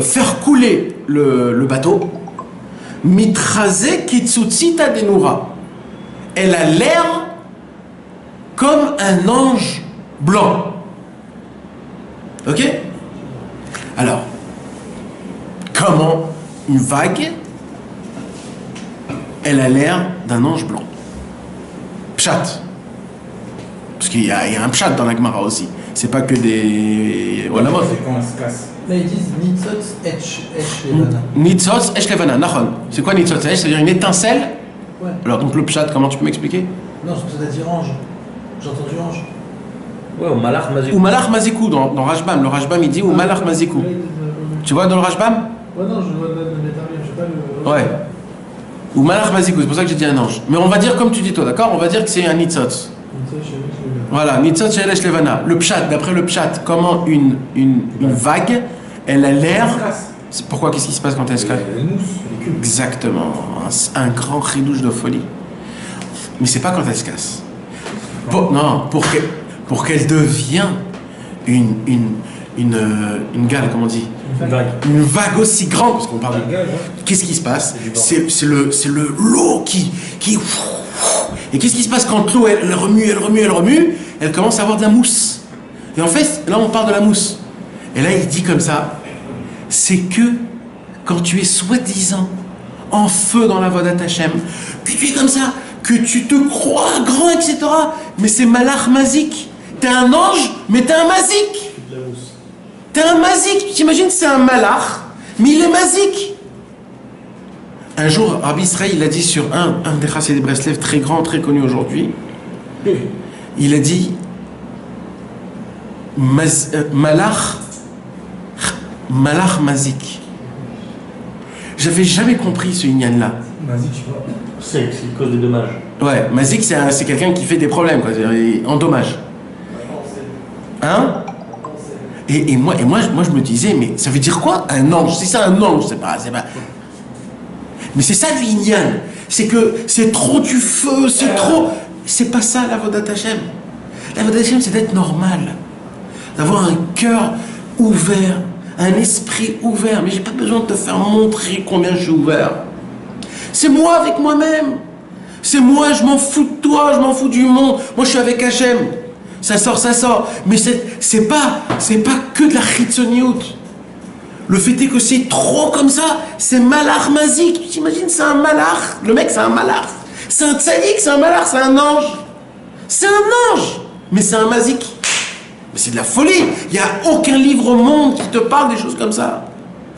faire couler le bateau, mitraze kitsutsita denura. Elle a l'air comme un ange blanc. Ok? Alors, comment une vague, elle a l'air d'un ange blanc? Pshat. Parce qu'il y a un pshat dans la Gemara aussi. C'est pas que des... Voilà, moi. C'est quand on se casse. Là, ils disent Nitzotz Esh Levana. Nitzotz Esh Levana, nachon. C'est quoi Nitzotz Esh? C'est-à-dire une étincelle? Ouais. Alors, donc le pshat, comment tu peux m'expliquer? Non, c'est pour ça dire ange. J'ai entendu ange. Ouais, au Malach Mazikou. Ou Malach Mazikou dans Rashbam. Le Rashbam, il dit ou Malach Mazikou. Tu vois dans le Rashbam? Ouais, non, je vois le métarien, je sais pas le... Ouais. Ou Malach Mazikou, c'est pour ça que j'ai dit un ange. Mais on va dire comme tu dis toi, d'accord? On va dire que c'est un Nitzotz. Voilà, Nitzotz Shelesh Levana. Le pshat, d'après le pshat, comment une vague, elle a l'air... Pourquoi? Qu'est-ce qui se passe quand elle se casse? Exactement. Un grand ridouche de folie. Mais c'est pas quand elle se casse. Pour qu'elle devienne une gale, comment on dit? Une vague aussi grande, parce qu'on parle de... Qu'est-ce qui se passe? C'est le l'eau qui... Et qu'est-ce qui se passe quand l'eau, elle remue, elle commence à avoir de la mousse. Et en fait, là, on parle de la mousse. Et là, il dit comme ça, c'est que quand tu es soi-disant en feu dans la voie d'Hachem, que tu es comme ça, que tu te crois grand, etc. Mais c'est Malach Mazik. T'es un ange, mais t'es un Mazik. T'es un Mazik. T'imagines, c'est un Malach, mais il est Mazik. Un jour, Rabbi Israël, il a dit sur un des Chassidei Breslev très grand, très connu aujourd'hui, il a dit, Malach Mazik. J'avais jamais compris ce Inyan-là. Vas-y, tu vois. C'est cause des dommages. Ouais, Mazik, c'est quelqu'un qui fait des problèmes, quoi. En dommage. Hein? Et moi, je me disais, mais ça veut dire quoi un ange? Si c'est un ange, c'est pas. Mais c'est ça du Inyan. C'est que c'est trop du feu, c'est trop. C'est pas ça la Vodat Hashem. La Vodat Hashem, c'est d'être normal. D'avoir un cœur ouvert, un esprit ouvert. Mais j'ai pas besoin de te faire montrer combien je suis ouvert. C'est moi avec moi-même. C'est moi, je m'en fous de toi, je m'en fous du monde. Moi, je suis avec Hashem. Ça sort. Mais c'est pas que de la chitzoniout. Le fait est que c'est trop comme ça. C'est malach mazik. Tu t'imagines, c'est un malach. Le mec, c'est un malach. C'est un tzaddik, c'est un malach, c'est un ange. C'est un ange. Mais c'est un mazik. Mais c'est de la folie. Il n'y a aucun livre au monde qui te parle des choses comme ça.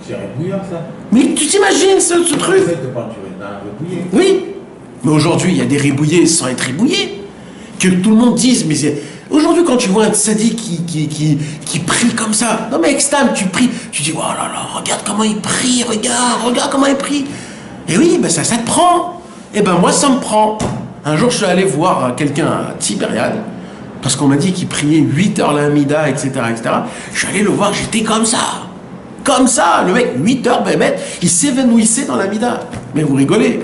C'est rébouillard, ça. Mais tu t'imagines ce truc? Oui. Mais aujourd'hui, il y a des ribouillés sans être ribouillés. Que tout le monde dise, mais c'est... Aujourd'hui, quand tu vois un tzaddik qui prie comme ça, non mais extam, tu pries, tu dis, oh là là, regarde comment il prie, regarde comment il prie. Et oui, ben ça te prend. Et ben moi, ça me prend. Un jour, je suis allé voir quelqu'un à Tibériade, parce qu'on m'a dit qu'il priait 8 heures l'amida, etc., etc. Je suis allé le voir, j'étais comme ça. Comme ça, le mec, 8 heures, ben, il s'évanouissait dans l'amida. Mais vous rigolez.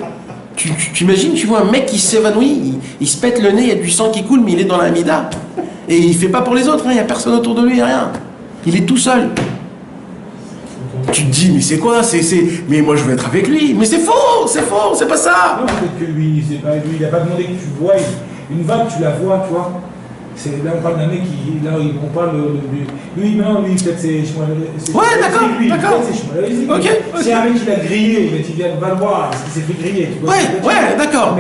Tu imagines, tu vois un mec qui s'évanouit, il se pète le nez, il y a du sang qui coule, mais il est dans l'amida. Et il fait pas pour les autres, il n'y a personne autour de lui, il n'y a rien. Il est tout seul. Tu te dis, mais c'est quoi? Mais moi je veux être avec lui. Mais c'est faux, c'est pas ça. Non, peut-être que lui, c'est pas lui, il n'a pas demandé que tu vois, une vague, tu la vois, tu vois. Là, on parle d'un mec qui. Là, on parle lui, non, lui, peut-être c'est. Ouais, d'accord. Ok. C'est un mec qui l'a grillé, il vient de valoir, parce qu'il s'est fait griller. Tu vois, ouais, d'accord.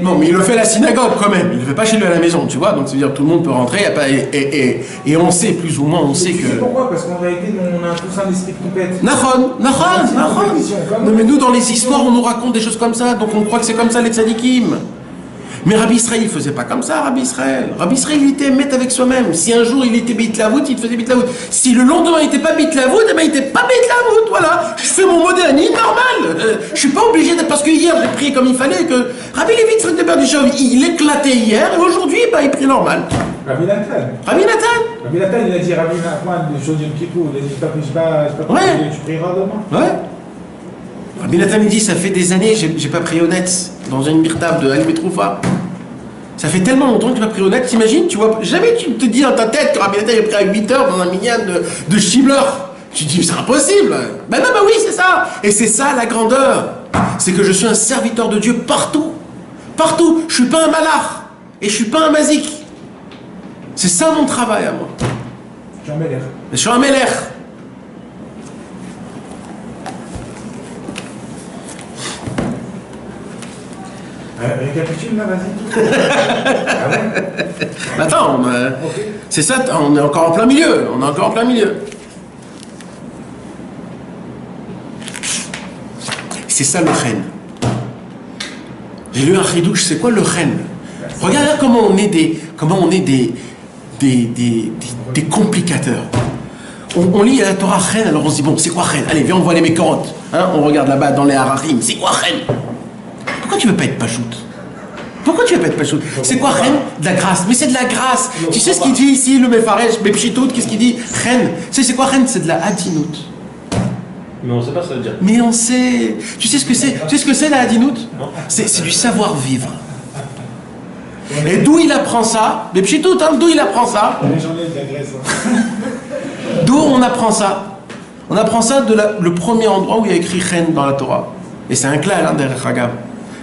Non, mais il le fait à la synagogue quand même. Il le fait pas chez lui à la maison, tu vois. Donc, c'est-à-dire que tout le monde peut rentrer, et on sait plus ou moins, on sait que. Tu sais pourquoi? Parce qu'en réalité, on a tous un esprit de compète. Nahon. Non, mais nous, dans les histoires, on nous raconte des choses comme ça, donc on croit que c'est comme ça les tzadikim. Mais Rabbi Israël, il faisait pas comme ça, Rabbi Israël. Rabbi Israël, il était maître avec soi-même. Si un jour il était bitlavout, il te faisait bitlavout. Si le lendemain il était pas bitlavout, eh ben il était pas bitlavout, voilà. Je fais mon modéani normal. Je suis pas obligé d'être, parce que hier j'ai prié comme il fallait, que Rabbi Lévi Tzrak de Berdichov, il éclatait hier, et aujourd'hui, bah, il prie normal. Rabbi Nathan, il a dit Rabbi Nathan de Shodium Kippur, il a dit tu prieras demain. Ouais. Rabbi Nathan me dit, ça fait des années, j'ai pas prié honnête dans une mirtable de Ali Betroufa. Ça fait tellement longtemps que tu n'as pas prié honnête, t'imagines, tu vois, jamais tu te dis dans ta tête que Rabbi Nathan est pris à 8 heures dans un minyan de Schibler. Tu te dis, c'est impossible. Ben non, ben oui, c'est ça. Et c'est ça la grandeur. C'est que je suis un serviteur de Dieu partout. Partout. Je suis pas un malach. Et je suis pas un mazik. C'est ça mon travail à moi. Je suis un Melech. Je suis un Melech. Récapitule là, vas-y. Ah ouais. Attends, Okay. C'est ça, on est encore en plein milieu. C'est ça le chen. J'ai lu un chidouche, c'est quoi le chen? Regarde là comment on est des complicateurs. On lit la Torah chen, alors on se dit bon, c'est quoi chen? Allez, viens, on voit les mécorotes. Hein, on regarde là-bas dans les harachim, c'est quoi chen? Pourquoi tu veux pas être pachout? C'est quoi chen? De la grâce. Mais c'est de la grâce. Tu sais ce qu'il dit ici, le Mefaresh, Bepchitout, qu'est-ce qu'il dit? Chen. C'est quoi chen? C'est de la hadinout. Mais on sait pas ce que ça veut dire. Mais on sait. Tu sais ce que c'est la hadinout? C'est du savoir-vivre. Et d'où il apprend ça? Bepchitout, hein, d'où il apprend ça? Les gens de la Grèce. D'où on apprend ça? On apprend ça de le premier endroit où il y a écrit chen dans la Torah. Et c'est un klal, hein, derrière Hagam.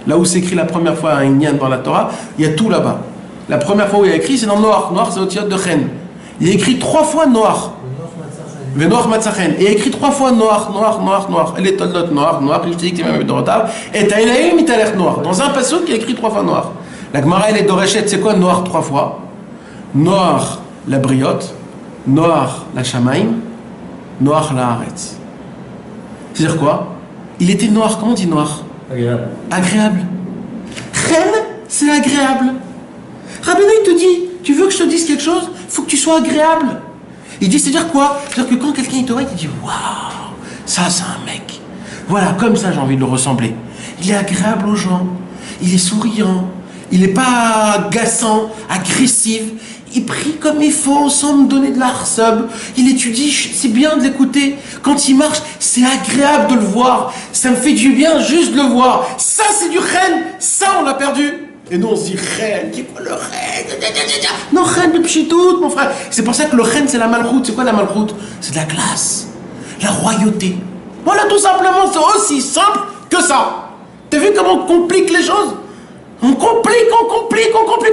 Là où c'est écrit la première fois un Inyan dans la Torah, il y a tout là-bas. La première fois où il y a écrit, c'est dans Noach. Noach, c'est au tiot de Chen. Il y a écrit 3 fois Noach. Noach Matzachen. Et il y a écrit 3 fois Noach. Elle est Toldot Noach. Il dit que c'est même de retard. Et Taïlaïm, il t'a Noach. Dans un passouk, il y a écrit 3 fois Noach. La Gemara, elle est d'Orechet, c'est quoi Noach 3 fois? Noach, la briotte. Noach, la Shamaim. Noach, la Haaretz. C'est-à-dire quoi? Il était noir, comment on dit noir? Agréable. Chen, c'est agréable. Rabbeinu, il te dit, tu veux que je te dise quelque chose? Il faut que tu sois agréable. Il dit, c'est-à-dire quoi? C'est-à-dire que quand quelqu'un il te voit, il te dit, waouh, ça c'est un mec. Voilà, comme ça j'ai envie de le ressembler. Il est agréable aux gens, il est souriant, il n'est pas agaçant, agressif. Il prie comme il faut sans me donner de la sub. Il étudie, c'est bien de l'écouter. Quand il marche, c'est agréable de le voir. Ça me fait du bien juste de le voir. Ça, c'est du chen. Ça, on l'a perdu. Et nous, on se dit chen. C'est quoi le chen? Non, chen de pchitout, mon frère. C'est pour ça que le chen, c'est la malchoute. C'est quoi la malchoute? C'est de la classe. La royauté. Voilà, tout simplement. C'est aussi simple que ça. T'as vu comment on complique les choses? On complique,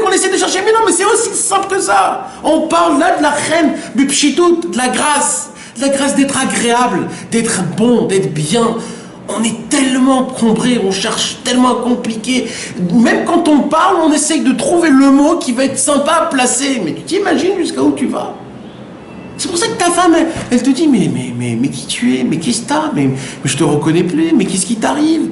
on essaie de chercher. Mais non, mais c'est aussi simple que ça. On parle là de la reine, du pchitout, de la grâce d'être agréable, d'être bon, d'être bien. On est tellement combré, on cherche tellement compliqué. Même quand on parle, on essaye de trouver le mot qui va être sympa à placer. Mais tu t'imagines jusqu'à où tu vas? C'est pour ça que ta femme, elle te dit, mais qui tu es? Mais qu'est-ce que t'as? Mais je te reconnais plus, mais qu'est-ce qui t'arrive?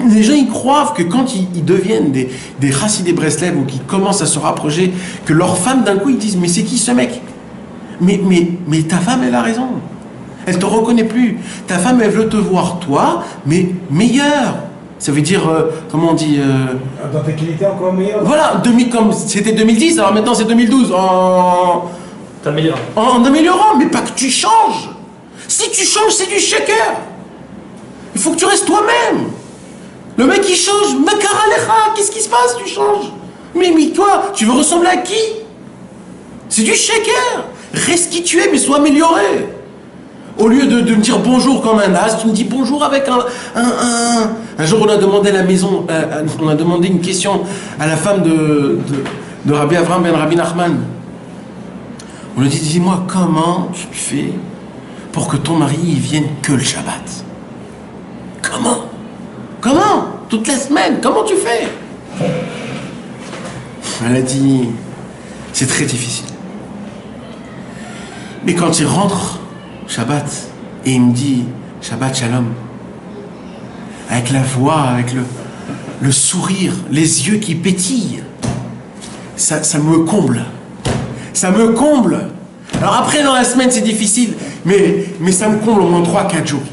Les gens, ils croient que quand ils deviennent des Chassidé Breslev ou qu'ils commencent à se rapprocher, que leur femme, d'un coup, ils disent, mais c'est qui ce mec? Mais ta femme, elle a raison. Elle te reconnaît plus. Ta femme, elle veut te voir, toi, mais meilleur. Ça veut dire, comment on dit Dans tes qualités encore meilleures. Voilà, comme c'était 2010, alors maintenant c'est 2012. T'améliores. En améliorant, mais pas que tu changes. Si tu changes, c'est du shaker. Il faut que tu restes toi-même. Le mec il change, Makara Lecha, qu'est-ce qui se passe? Tu changes. Mais toi, tu veux ressembler à qui? C'est du shaker. Reste qui tu es, mais sois amélioré. Au lieu de me dire bonjour comme un as, tu me dis bonjour avec un jour on a demandé à la maison, on a demandé une question à la femme de Rabbi Avraham ben Rabbi Nachman. On lui dit, dis-moi comment tu fais pour que ton mari il vienne que le Shabbat? Comment? Toute la semaine, comment tu fais? Elle a dit, c'est très difficile. Mais quand il rentre Shabbat et il me dit Shabbat Shalom, avec la voix, avec le sourire, les yeux qui pétillent, ça me comble. Ça me comble. Alors après, dans la semaine, c'est difficile, mais ça me comble au moins 3-4 jours.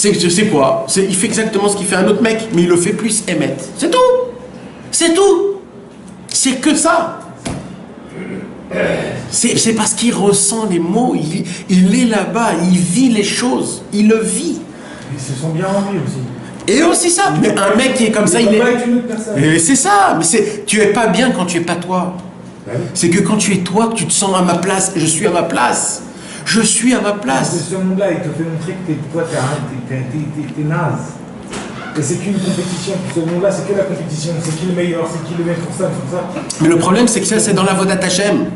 Je sais quoi? Il fait exactement ce qu'il fait un autre mec, mais il le fait plus émettre. C'est tout. C'est tout. C'est que ça. C'est parce qu'il ressent les mots, il est là-bas, il vit les choses, il le vit. Ils se sont bien rendus aussi. Et aussi ça. Mais un mec qui est comme ça, il est... C'est ça. Mais tu es pas bien quand tu es pas toi. C'est que quand tu es toi, que tu te sens à ma place. Je suis à ma place. Je suis à ma place. Ce monde-là, il te fait montrer que toi, t'es naze. Et c'est qu'une compétition. Ce monde-là, c'est que la compétition. C'est qui le meilleur, c'est qui le meilleur pour ça, pour ça. Mais le problème, c'est que ça, c'est dans la Vodat Hashem.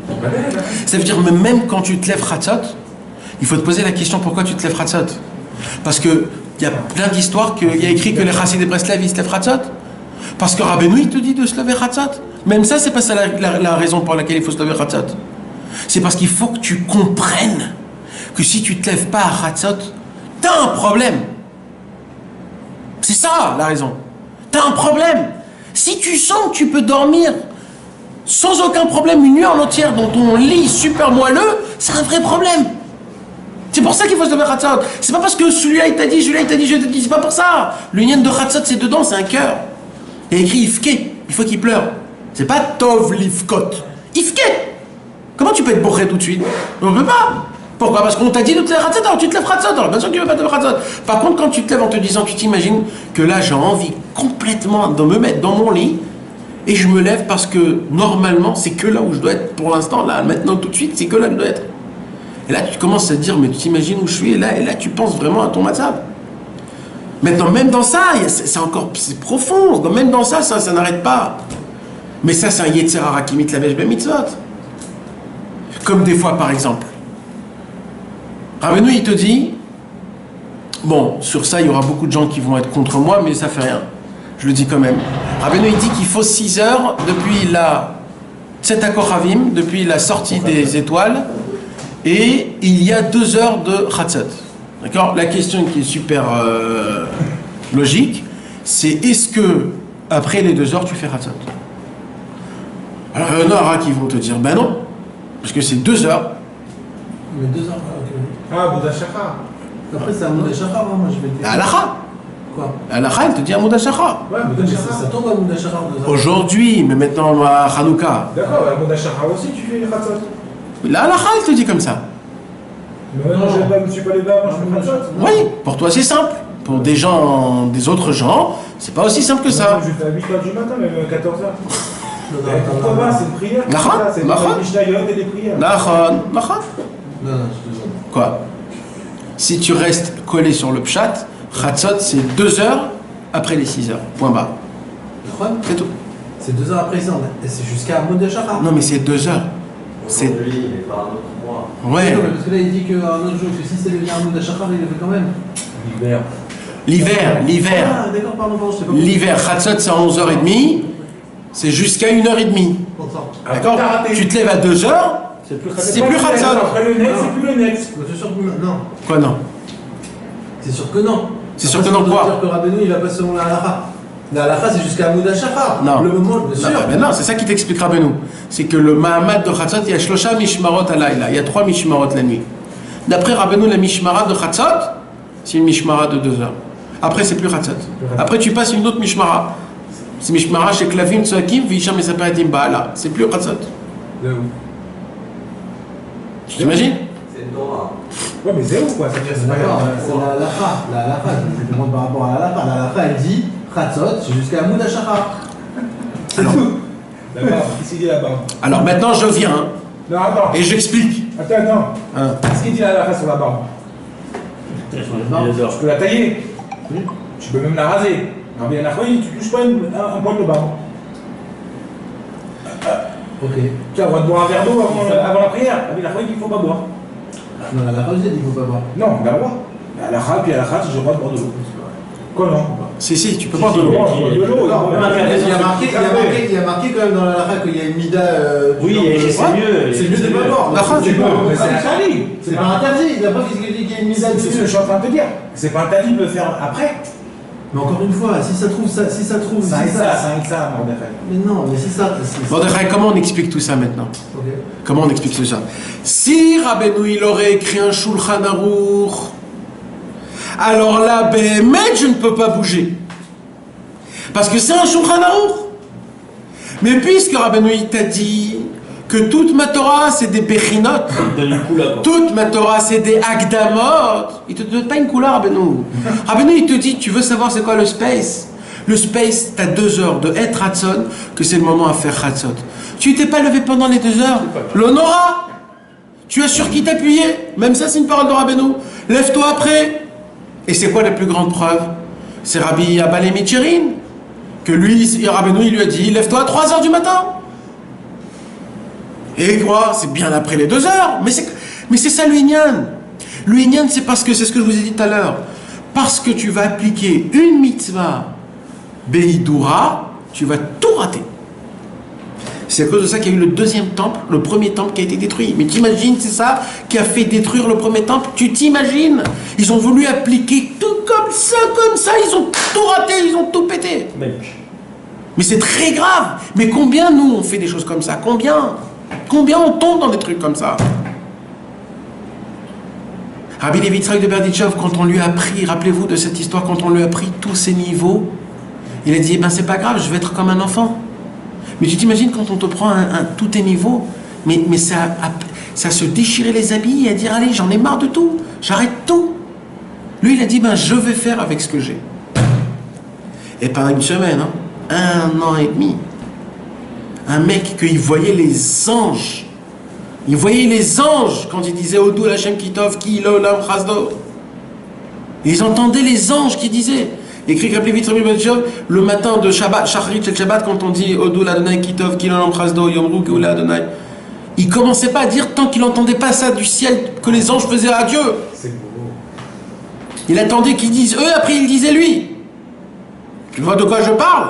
Ça veut dire, même quand tu te lèves Hatzot, il faut te poser la question pourquoi tu te lèves Hatzot. Parce qu'il y a plein d'histoires qu'il y a écrit que les Chassidé Breslev, ils se lèvent Hatzot. Parce que Rabbeinu, il te dit de se lever Hatzot. Même ça, c'est pas ça la raison pour laquelle il faut se lever Hatzot. C'est parce qu'il faut que tu comprennes que si tu te lèves pas à Hatzot, t'as un problème. C'est ça la raison. T'as un problème. Si tu sens que tu peux dormir sans aucun problème une nuit en entière dans ton lit super moelleux, c'est un vrai problème. C'est pour ça qu'il faut se lever Hatzot. C'est pas parce que celui-là il t'a dit, celui-là il t'a dit, je te dis, c'est pas pour ça. Le nien de Hatzot c'est dedans, c'est un cœur. Il y a écrit Ifke, il faut qu'il pleure. C'est pas Tov Livkot. Ifke. Comment tu peux être borré tout de suite? On peut pas. Pourquoi? Parce qu'on t'a dit de te lever Hatzot, alors tu te lèves Hatzot, alors bien sûr que tu ne veux pas te lever Hatzot. Par contre, quand tu te lèves en te disant, tu t'imagines que là j'ai envie complètement de me mettre dans mon lit et je me lève parce que normalement c'est que là où je dois être pour l'instant, là, maintenant tout de suite, c'est que là que je dois être. Et là tu commences à te dire, mais tu t'imagines où je suis et là tu penses vraiment à ton matzab. Maintenant, même dans ça, c'est profond, même dans ça n'arrête pas. Mais ça, c'est un Yetzer Hara qui mitlavesh ben mitzvot. Comme des fois, par exemple, Rabbeinu, il te dit, bon, sur ça, il y aura beaucoup de gens qui vont être contre moi, mais ça fait rien. Je le dis quand même. Rabbeinu, il dit qu'il faut 6 heures depuis la Tzet HaKochavim, depuis la sortie des étoiles, et il y a 2 heures de Chatzot. D'accord? La question qui est super logique, c'est est-ce que après les 2 heures, tu fais Chatzot? Alors, il y en aura qui vont te dire, ben non, parce que c'est 2 heures, Mais 2 heures, ok. Ah, Bouddha Shachar. Après, c'est un Mouda Shachar, hein, moi je vais te dire. Halakha. Quoi? Halakha, elle te dit Amouda Shachar. Ouais, Mais Bouddha ça Shachar. tombe à Mouda Shachar 2 heures. Aujourd'hui, mais maintenant à Hanouka. D'accord, à Bouddha Shachar aussi, tu fais les Khatsot. La halakha, elle te dit comme ça. Mais maintenant, je ne suis pas les bas, moi je fais Khatsot. Oui, pour toi c'est simple. Pour des gens, des autres gens, c'est pas aussi simple que ça. Je fais à 8h du matin, même à 14h. Non, Pourquoi pas, c'est une prière. Nachon, C'est nachon. des Mishnayot et des prières. Nachon, nachon. non, je te jure. Quoi? Si tu restes collé sur le pshat, Khatsot c'est 2 heures après les 6 heures. Point barre. Nachon, C'est tout. c'est 2 heures après ça, et c'est jusqu'à Mouda Shachar. Non mais c'est 2 heures. C'est. Aujourd'hui, il n'est pas un autre mois. Ouais. Non, mais parce que là, il dit qu'un autre jour, que si c'est devenu un Mouda Shachar, il le fait quand même. L'hiver. L'hiver. Ah, d'accord, pardon, je sais pas. L'hiver, Khatsot c'est à 11h30. C'est jusqu'à 1h30. Pourtant. D'accord? t'as raté. Tu te lèves à 2h. C'est plus C'est plus Khatsot. Après le net, c'est plus le net. Mais c'est sûr que non. Quoi non? C'est sûr que non. C'est sûr Après, que non, ça veut quoi? dire que Rabbeinu, il va pas selon la halakha. La halakha, c'est jusqu'à Mouda Shachar. Non. Le moment, bien sûr. Non, mais non, c'est ça qui t'expliquera Benoît. C'est que le Mahamad de Khatsot, il y a Shlosha Mishmarot alayla. Il y a 3 Mishmarot la nuit. D'après Rabbeinu, la Mishmara de Khatsot, c'est une Mishmara de 2 heures. Après, c'est plus Khatsot. Après, tu passes une autre Mishmara. C'est Mishmara chez Klavim Tsakim, Visham et Saparatim Baala. C'est plus Khatsot. Tu t'imagines? C'est une Torah. Ouais, mais zéro quoi, ça veut dire c'est pas D'accord, grave. c'est la halakha. La halakha, je te demande par rapport à la halakha. La halakha, elle dit Khatsot, c'est jusqu'à Mouda Shachar. C'est Alors. tout. Là-bas, qu'est-ce qu'il dit là-bas? Alors maintenant, je viens hein, Non, attends. et j'explique. Attends. Hein. Qu'est-ce qu'il dit là, la race sur la barbe? Tu peux la tailler. Tu peux même la raser. Rabbi Anachoni, tu touches pas un poil de barbe. Ok. Tu as le droit de boire un verre d'eau avant la prière. Rabbi Anachoni, il ne faut pas boire. Non, la halakha, il faut pas boire. Non, on va boire. À la khat, puis à la khat, j'ai le droit de boire de l'eau. Quoi non? Si, tu peux boire de Si, l'eau. on boit de l'eau. Non, il y a marqué quand même dans la halakha qu'il y a une mida. Oui, et c'est mieux. C'est mieux de pas boire. La khat, C'est tu pas peux. interdit. C'est pas interdit. Il n'y a pas qu'il y a une mida C'est ce que je suis en train de te dire. C'est pas interdit de le faire après. Mais encore une fois, si ça trouve. C'est un ça, Mordechai. Mais non, mais si ça. Mordechai, comment on explique tout ça maintenant? Ok. Comment on explique tout ça? Si Rabbeinu il aurait écrit un Shulchan Aruch, alors là, Béhémet, je ne peux pas bouger. Parce que c'est un Shulchan Aruch. Mais puisque Rabbeinu il t'a dit que toute ma Torah c'est des Bechinot, toute ma Torah c'est des Akdamot, il te donne pas une couleur, Rabbeinu. Rabbeinu il te dit, tu veux savoir c'est quoi le space? Le space, tu as 2 heures de être Hatzon, que c'est le moment à faire Hatzot. Tu t'es pas levé pendant les 2 heures, l'honora. Tu as sur qui t'appuyer, même ça c'est une parole de Rabbeinu. Lève-toi après. Et c'est quoi la plus grande preuve? C'est Rabbi Abalé Micherin, que lui, Rabbeinu il lui a dit, lève-toi à 3 heures du matin. Et quoi? C'est bien après les 2 heures. Mais c'est ça le Inyan. Le Inyan, c'est parce que, c'est ce que je vous ai dit tout à l'heure, parce que tu vas appliquer une mitzvah Beidura, tu vas tout rater. C'est à cause de ça qu'il y a eu le deuxième temple, le premier temple qui a été détruit. Mais t'imagines, c'est ça qui a fait détruire le premier temple? Tu t'imagines? Ils ont voulu appliquer tout comme ça, ils ont tout raté, ils ont tout pété. Mais c'est très grave. Mais combien nous on fait des choses comme ça? Combien on tombe dans des trucs comme ça? Rabbi Levi Yitzhak de Berditchev, quand on lui a appris, rappelez-vous de cette histoire, quand on lui a appris tous ces niveaux, il a dit, eh ben c'est pas grave, je vais être comme un enfant. Mais tu t'imagines quand on te prend tous tes niveaux, mais ça se déchirait les habits et à dire, allez, j'en ai marre de tout, j'arrête tout. Lui, il a dit, ben je vais faire avec ce que j'ai. Et pendant une semaine, 1 an et demi, un mec qu'il voyait les anges. Il voyait les anges quand il disait Odou Lachem Kitov Ki Lolam Chasdo. Ils entendaient les anges qui disaient. Écrit le matin de Shabbat, Shacharit Shel Shabbat, quand on dit Odou Ladonai Kitov Ki Lolam Chasdo Yomru Geoula Adonai. Il commençait pas à dire tant qu'il n'entendait pas ça du ciel que les anges faisaient adieu. C'est beau. Il attendait qu'ils disent eux, après il disait lui. Tu vois de quoi je parle?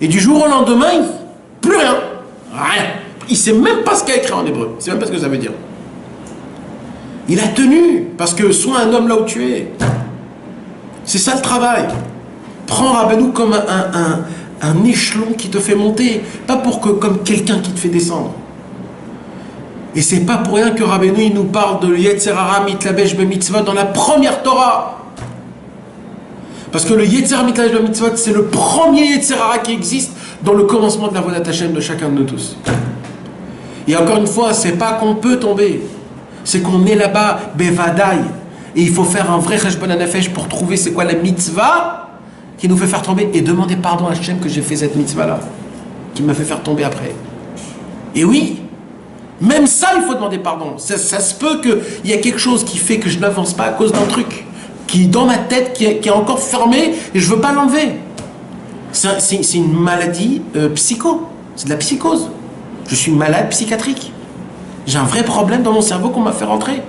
Et du jour au lendemain, plus rien. Rien. Il ne sait même pas ce qu'il y a écrit en hébreu. Il ne sait même pas ce que ça veut dire. Il a tenu, parce que sois un homme là où tu es. C'est ça le travail. Prends Rabbeinu comme un échelon qui te fait monter, pas comme quelqu'un qui te fait descendre. Et c'est pas pour rien que Rabbeinu il nous parle de Yetzer Hara mitlabesh b'mitzvot dans la première Torah. Parce que le Yetzer Hara mitlabesh b'mitzvot, c'est le premier Yetzer Hara qui existe dans le commencement de la Avodat Hashem de chacun de nous tous. Et encore une fois, c'est pas qu'on peut tomber, c'est qu'on est là-bas, bevadaï. Et il faut faire un vrai cheshbon hanefesh pour trouver c'est quoi la mitzvah qui nous fait faire tomber et demander pardon à Hashem que j'ai fait cette mitzvah-là, qui m'a fait faire tomber après. Et oui, même ça, il faut demander pardon. Ça se peut qu'il y a quelque chose qui fait que je n'avance pas à cause d'un truc qui est dans ma tête, qui est encore fermé et je ne veux pas l'enlever. C'est une maladie psycho. C'est de la psychose. Je suis malade psychiatrique. J'ai un vrai problème dans mon cerveau qu'on m'a fait rentrer.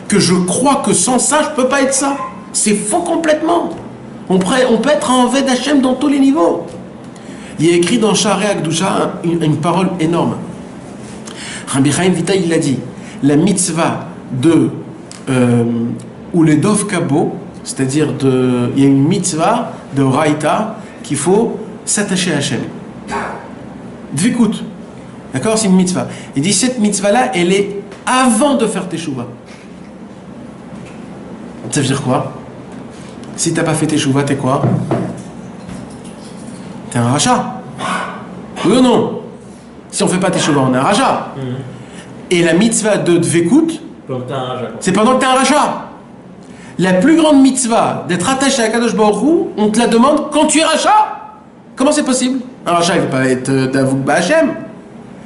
Que je crois que sans ça, je ne peux pas être ça. C'est faux complètement. On peut être en Ved Hashem dans tous les niveaux. Il y a écrit dans Sha'arei HaKdusha une parole énorme. Rabbi Chaim Vital, il a dit, la mitzvah de ou les dov kabo, c'est-à-dire il y a une mitzvah de Raïta qu'il faut s'attacher à Hashem. Dvikut. D'accord, c'est une mitzvah. Il dit cette mitzvah-là, elle est avant de faire teshuva. Ça veut dire quoi? Si t'as pas fait teshuva, t'es quoi? T'es un rachat. Oui ou non? Si on fait pas teshuva, on est un rachat. Et la mitzvah de dvekut, c'est pendant que t'es un rachat. La plus grande mitzvah d'être attaché à Kadosh Baruch Hu, on te la demande quand tu es rachat. Comment c'est possible? Un rachat, il ne peut pas être d'Avouk Ba'Hachem.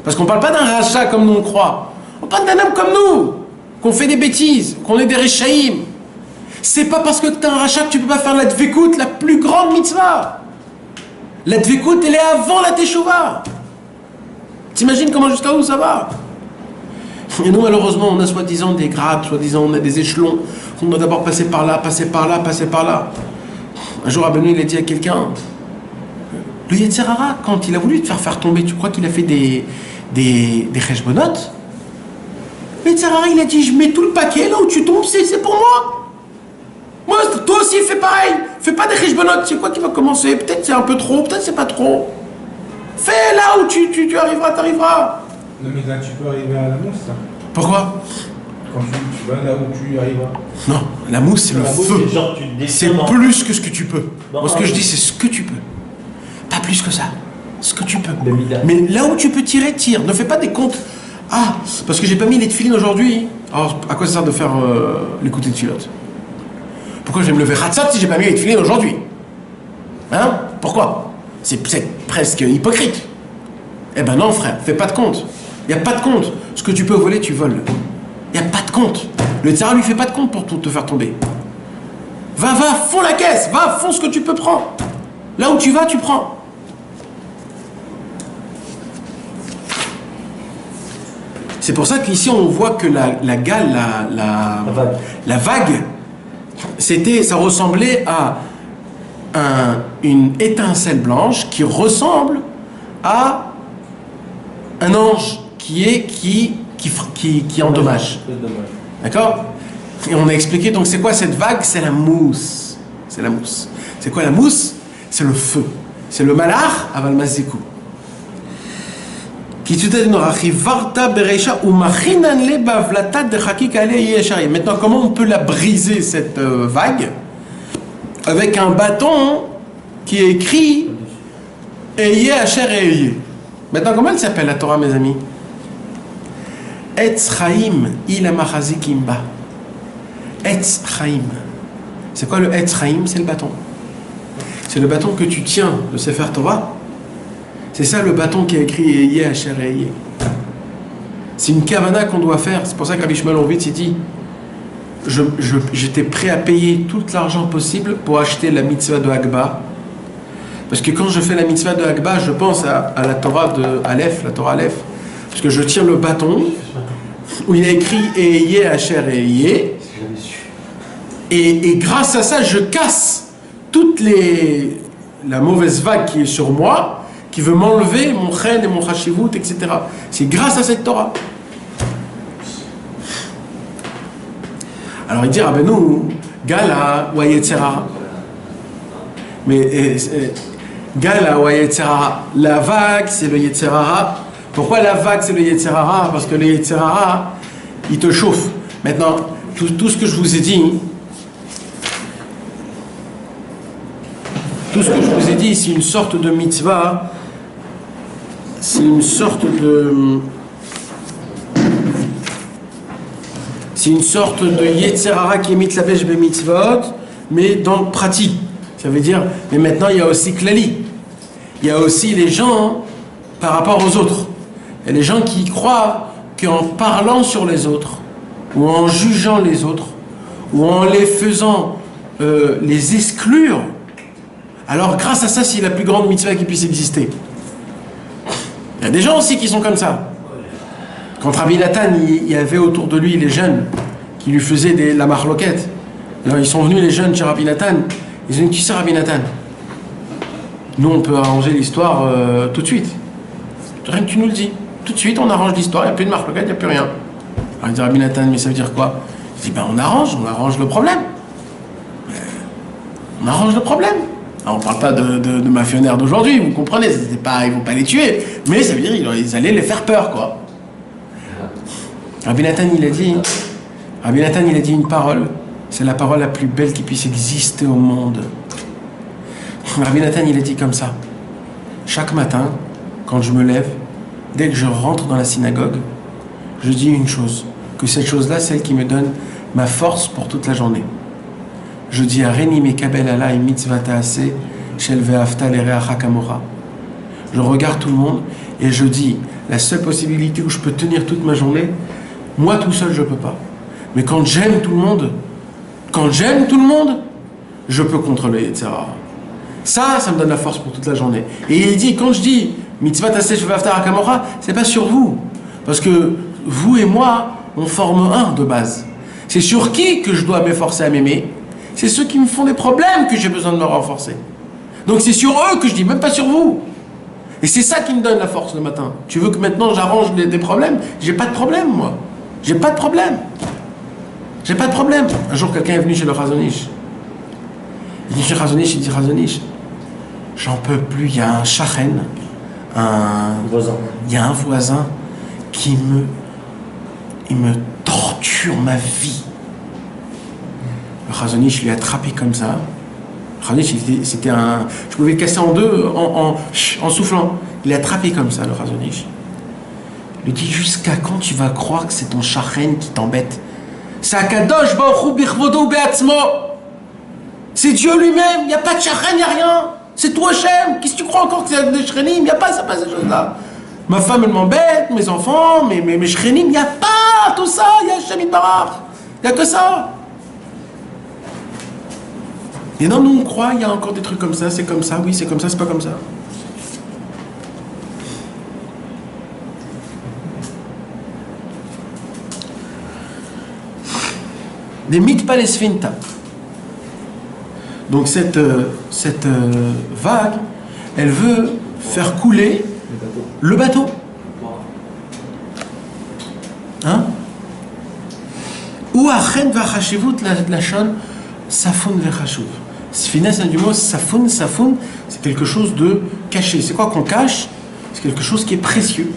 Parce qu'on ne parle pas d'un rachat comme nous on croit. On parle d'un homme comme nous, qu'on fait des bêtises, qu'on est des réchaïm. C'est pas parce que tu es un rachat que tu ne peux pas faire la dvekut, la plus grande mitzvah. La dvekut, elle est avant la teshuva. T'imagines comment jusqu'à où ça va? Et nous, malheureusement, on a soi-disant des grades, soi-disant on a des échelons. On doit d'abord passer par là, passer par là, passer par là. Un jour, Rabbeinu, il a dit à quelqu'un, le Yetzer Hara, quand il a voulu te faire tomber, tu crois qu'il a fait des cheshbonot? Le Yetzer Hara, il a dit, je mets tout le paquet, là où tu tombes, c'est pour moi. Moi, toi aussi, fais pareil. Fais pas des cheshbonot. C'est quoi qui va commencer? Peut-être c'est un peu trop, peut-être c'est pas trop. Fais là où tu arriveras, t'arriveras. Non, mais là, tu peux arriver à la mousse, ça. Pourquoi? Quand tu vas là où tu arriveras. Non, la mousse, c'est le feu. C'est plus plus que ce que tu peux. Moi, ce que je dis, c'est ce que tu peux. Pas plus que ça. Ce que tu peux. Mais là où tu peux tirer, tire. Ne fais pas des comptes. Ah, parce que j'ai pas mis les tefilines aujourd'hui. Alors, à quoi ça sert de faire l'écouter de filote? Pourquoi je vais me lever Hatzat si j'ai pas mis les tefilines aujourd'hui? Hein? Pourquoi? C'est presque hypocrite. Eh ben non, frère, fais pas de compte. Il n'y a pas de compte. Ce que tu peux voler, tu voles. Il n'y a pas de compte. Le tsara lui fait pas de compte pour te faire tomber. Va, fonds la caisse. Va, fonds ce que tu peux prendre. Là où tu vas, tu prends. C'est pour ça qu'ici, on voit que la gale, la vague, ça ressemblait à une étincelle blanche qui ressemble à un ange qui endommage. D'accord? Et on a expliqué, donc c'est quoi cette vague? C'est la mousse. C'est la mousse. C'est quoi la mousse? C'est le feu. C'est le malach aval maziku. Maintenant, comment on peut la briser, cette vague? Avec un bâton qui est écrit Eye Asher Eye. Maintenant, comment elle s'appelle la Torah, mes amis? Etz Chaim Ilamachazikimba. Etz Chaim. C'est quoi le Etz Chaim? C'est le bâton. C'est le bâton que tu tiens de Sefer Torah. C'est ça le bâton qui est écrit Eye Asher Eye. C'est une kavana qu'on doit faire. C'est pour ça que Rabbi Shmuel Horowitz il dit j'étais prêt à payer tout l'argent possible pour acheter la mitzvah de Hagba. Parce que quand je fais la mitzvah de Hagba, je pense à la Torah de Aleph, la Torah Aleph. Parce que je tiens le bâton où il y a écrit Eye Asher Eye. Et grâce à ça, je casse toute la mauvaise vague qui est sur moi, qui veut m'enlever mon chen et mon chashivut, etc. C'est grâce à cette Torah. Alors il dit, ah ben nous, Gala ou Yetzer Hara. Mais Gala ou Yetzer Hara, la vague c'est le Yetzer Hara Pourquoi la vague c'est le Yetzer Hara? Parce que le Yetzer Hara, il te chauffe. Maintenant, tout ce que je vous ai dit, c'est une sorte de mitzvah, c'est une sorte de Yetzer Hara qui est mitlabesh be mitzvot, mais dans le pratique. Ça veut dire, mais maintenant il y a aussi Klali. Il y a aussi les gens par rapport aux autres. Il y a les gens qui croient qu'en parlant sur les autres, ou en jugeant les autres, ou en les faisant les exclure, alors grâce à ça, c'est la plus grande mitzvah qui puisse exister. Il y a des gens aussi qui sont comme ça. Quand Rabbi Nathan, il y avait autour de lui les jeunes qui lui faisaient la marloquette. Alors ils sont venus les jeunes chez Rabbi Nathan. Ils ont dit, qui c'est Rabbi Nathan? Nous on peut arranger l'histoire tout de suite. Rien que tu nous le dis. Tout de suite on arrange l'histoire, il n'y a plus de marloquette, il n'y a plus rien. Alors il dit Rabbi Nathan, mais ça veut dire quoi? Il dit, ben on arrange le problème. On arrange le problème. Alors, on ne parle pas de mafionnaires d'aujourd'hui, vous comprenez, ils ne vont pas les tuer, mais ça veut dire qu'ils allaient les faire peur, quoi. Rabbi Nathan, il a dit une parole, c'est la parole la plus belle qui puisse exister au monde. Rabbi Nathan, il a dit comme ça: chaque matin, quand je me lève, dès que je rentre dans la synagogue, je dis une chose, que cette chose-là, celle qui me donne ma force pour toute la journée. Je dis à Reni Mekabel Alay Mitzvah Taaseh Shel Ve'afta L'Ereacha Kamora. Je regarde tout le monde et je dis, la seule possibilité où je peux tenir toute ma journée, moi tout seul je peux pas. Mais quand j'aime tout le monde, je peux contrôler, etc. Ça me donne la force pour toute la journée. Et il dit, quand je dis Mitzvah Taaseh Shel Ve'afta Kamora, c'est pas sur vous. Parce que vous et moi, on forme un de base. C'est sur qui que je dois m'efforcer à m'aimer? C'est ceux qui me font des problèmes que j'ai besoin de me renforcer. Donc c'est sur eux que je dis, même pas sur vous. Et c'est ça qui me donne la force le matin. Tu veux que maintenant j'arrange des problèmes? J'ai pas de problème, moi. J'ai pas de problème. Un jour, quelqu'un est venu chez le Razonish. Il dit chez Razonish, j'en peux plus, il y a un shachen, il y a un voisin qui me torture ma vie. Le Razonish lui a attrapé comme ça. Le Razonish, c'était un... Je pouvais le casser en deux en soufflant. Il l'a attrapé comme ça, le Razonish. Il lui dit, jusqu'à quand tu vas croire que c'est ton shachen qui t'embête? C'est Akadosh Baruch Hu Bichvodo Be'atzmo. C'est Dieu lui-même. Il n'y a pas de shachen, il n'y a rien. C'est toi, Hachem. Qu'est-ce que tu crois encore que c'est des shrenim? Il n'y a pas, ces choses-là. Ma femme, elle m'embête, mes enfants, mes shrenim, il n'y a pas tout ça. Il y a Hachem Yitbarach. Il n'y a que ça. Et non, nous on croit, il y a encore des trucs comme ça, c'est comme ça, oui, c'est comme ça, c'est pas comme ça. Des mitpalesfinta. Donc cette vague, elle veut faire couler le bateau. Hein? Ou achen vachashivut lachon safoun vechashuv. Finesse du mot safoun, c'est quelque chose de caché. C'est quoi qu'on cache? C'est quelque chose qui est précieux.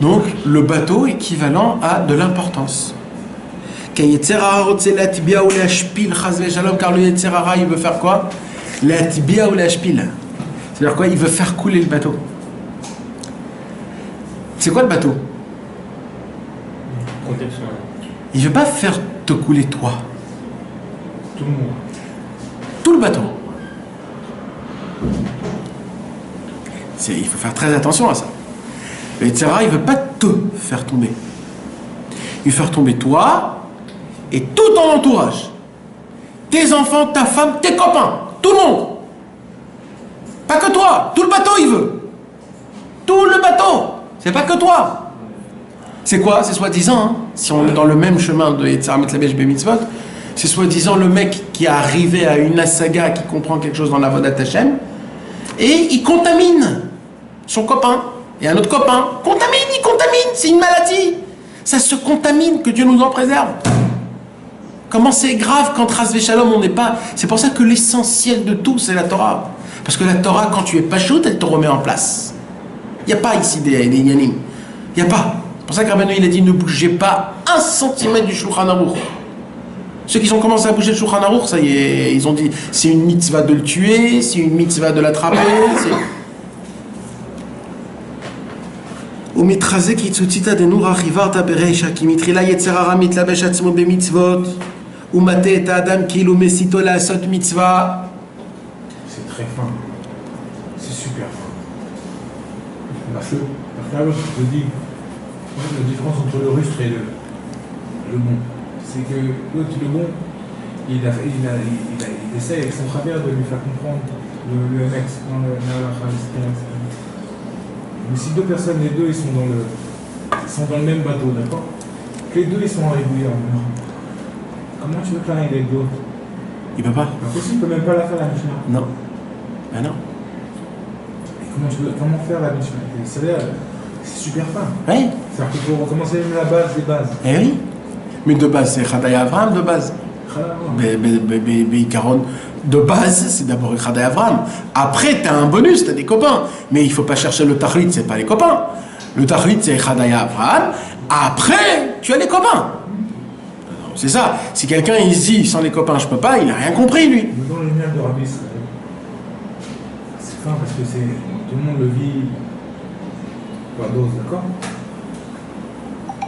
Donc le bateau équivalent à de l'importance. Car le Yetzer Hara, il veut faire quoi? C'est-à-dire quoi? Il veut faire couler le bateau. C'est quoi le bateau? Il veut pas faire te couler toi. Tout le monde. Tout le bateau. Il faut faire très attention à ça. Le Yetzer Hara, il ne veut pas te faire tomber. Il veut faire tomber toi et tout ton entourage. Tes enfants, ta femme, tes copains. Tout le monde. Pas que toi. Tout le bateau, il veut. Tout le bateau. C'est pas que toi. C'est quoi? C'est soi-disant, hein, si on est dans le même chemin de Yetzer Hara Mitlabesh Bemitzvot, c'est soi-disant le mec qui est arrivé à une asaga qui comprend quelque chose dans la Avodat Hashem et il contamine son copain et un autre copain. Il contamine, c'est une maladie. Ça se contamine, que Dieu nous en préserve. Comment c'est grave quand Ras Veshalom on n'est pas... C'est pour ça que l'essentiel de tout c'est la Torah. Parce que la Torah, quand tu es pachout, elle te remet en place. Il n'y a pas ici des yanim. Il n'y a pas. C'est pour ça que Rabbeinu il a dit ne bougez pas 1 centimètre du Shulchan Aruch. Ceux qui ont commencé à bouger le Shulchan Aruch, ça y est, ils ont dit c'est une mitzvah de le tuer, c'est une mitzvah de l'attraper. ומתחזק יצוציתא דנורא חיוורתא ברישא כי מתחילה יצר הרע מתלבש עצמו במצוות ומטה את האדם כאילו מסיתו לעשות מצווה. C'est très fin. C'est super fin. Parce que là, je te dis, la différence entre le rustre et le bon, c'est que l'autre, le bon, il essaie avec son travers de lui faire comprendre le MX dans le Nahalacha, etc. Mais si deux personnes, les deux, ils sont dans le même bateau, d'accord? Que les deux, ils sont en régulier en même temps. Comment tu veux que l'un aide l'autre? Il peut pas. Impossible, il ne peut même pas la faire la Mishnah. Non. Ben non. Et comment faire la Mishnah? C'est super fin. Oui. C'est-à-dire qu'il faut recommencer même la base des bases. Eh oui. Mais de base, c'est Chadai Avraham de base. Caron de base, c'est d'abord Chadai Avraham. Après, tu as un bonus, tu as des copains. Mais il ne faut pas chercher le Tachlit, c'est pas les copains. Le Tachlit, c'est Chadai Avraham. Après, tu as les copains. C'est ça. Si quelqu'un il se dit sans les copains, je peux pas, il n'a rien compris, lui. Mais dans le lien de Rabbi Israël, c'est fin parce que tout le monde le vit par dose, d'accord?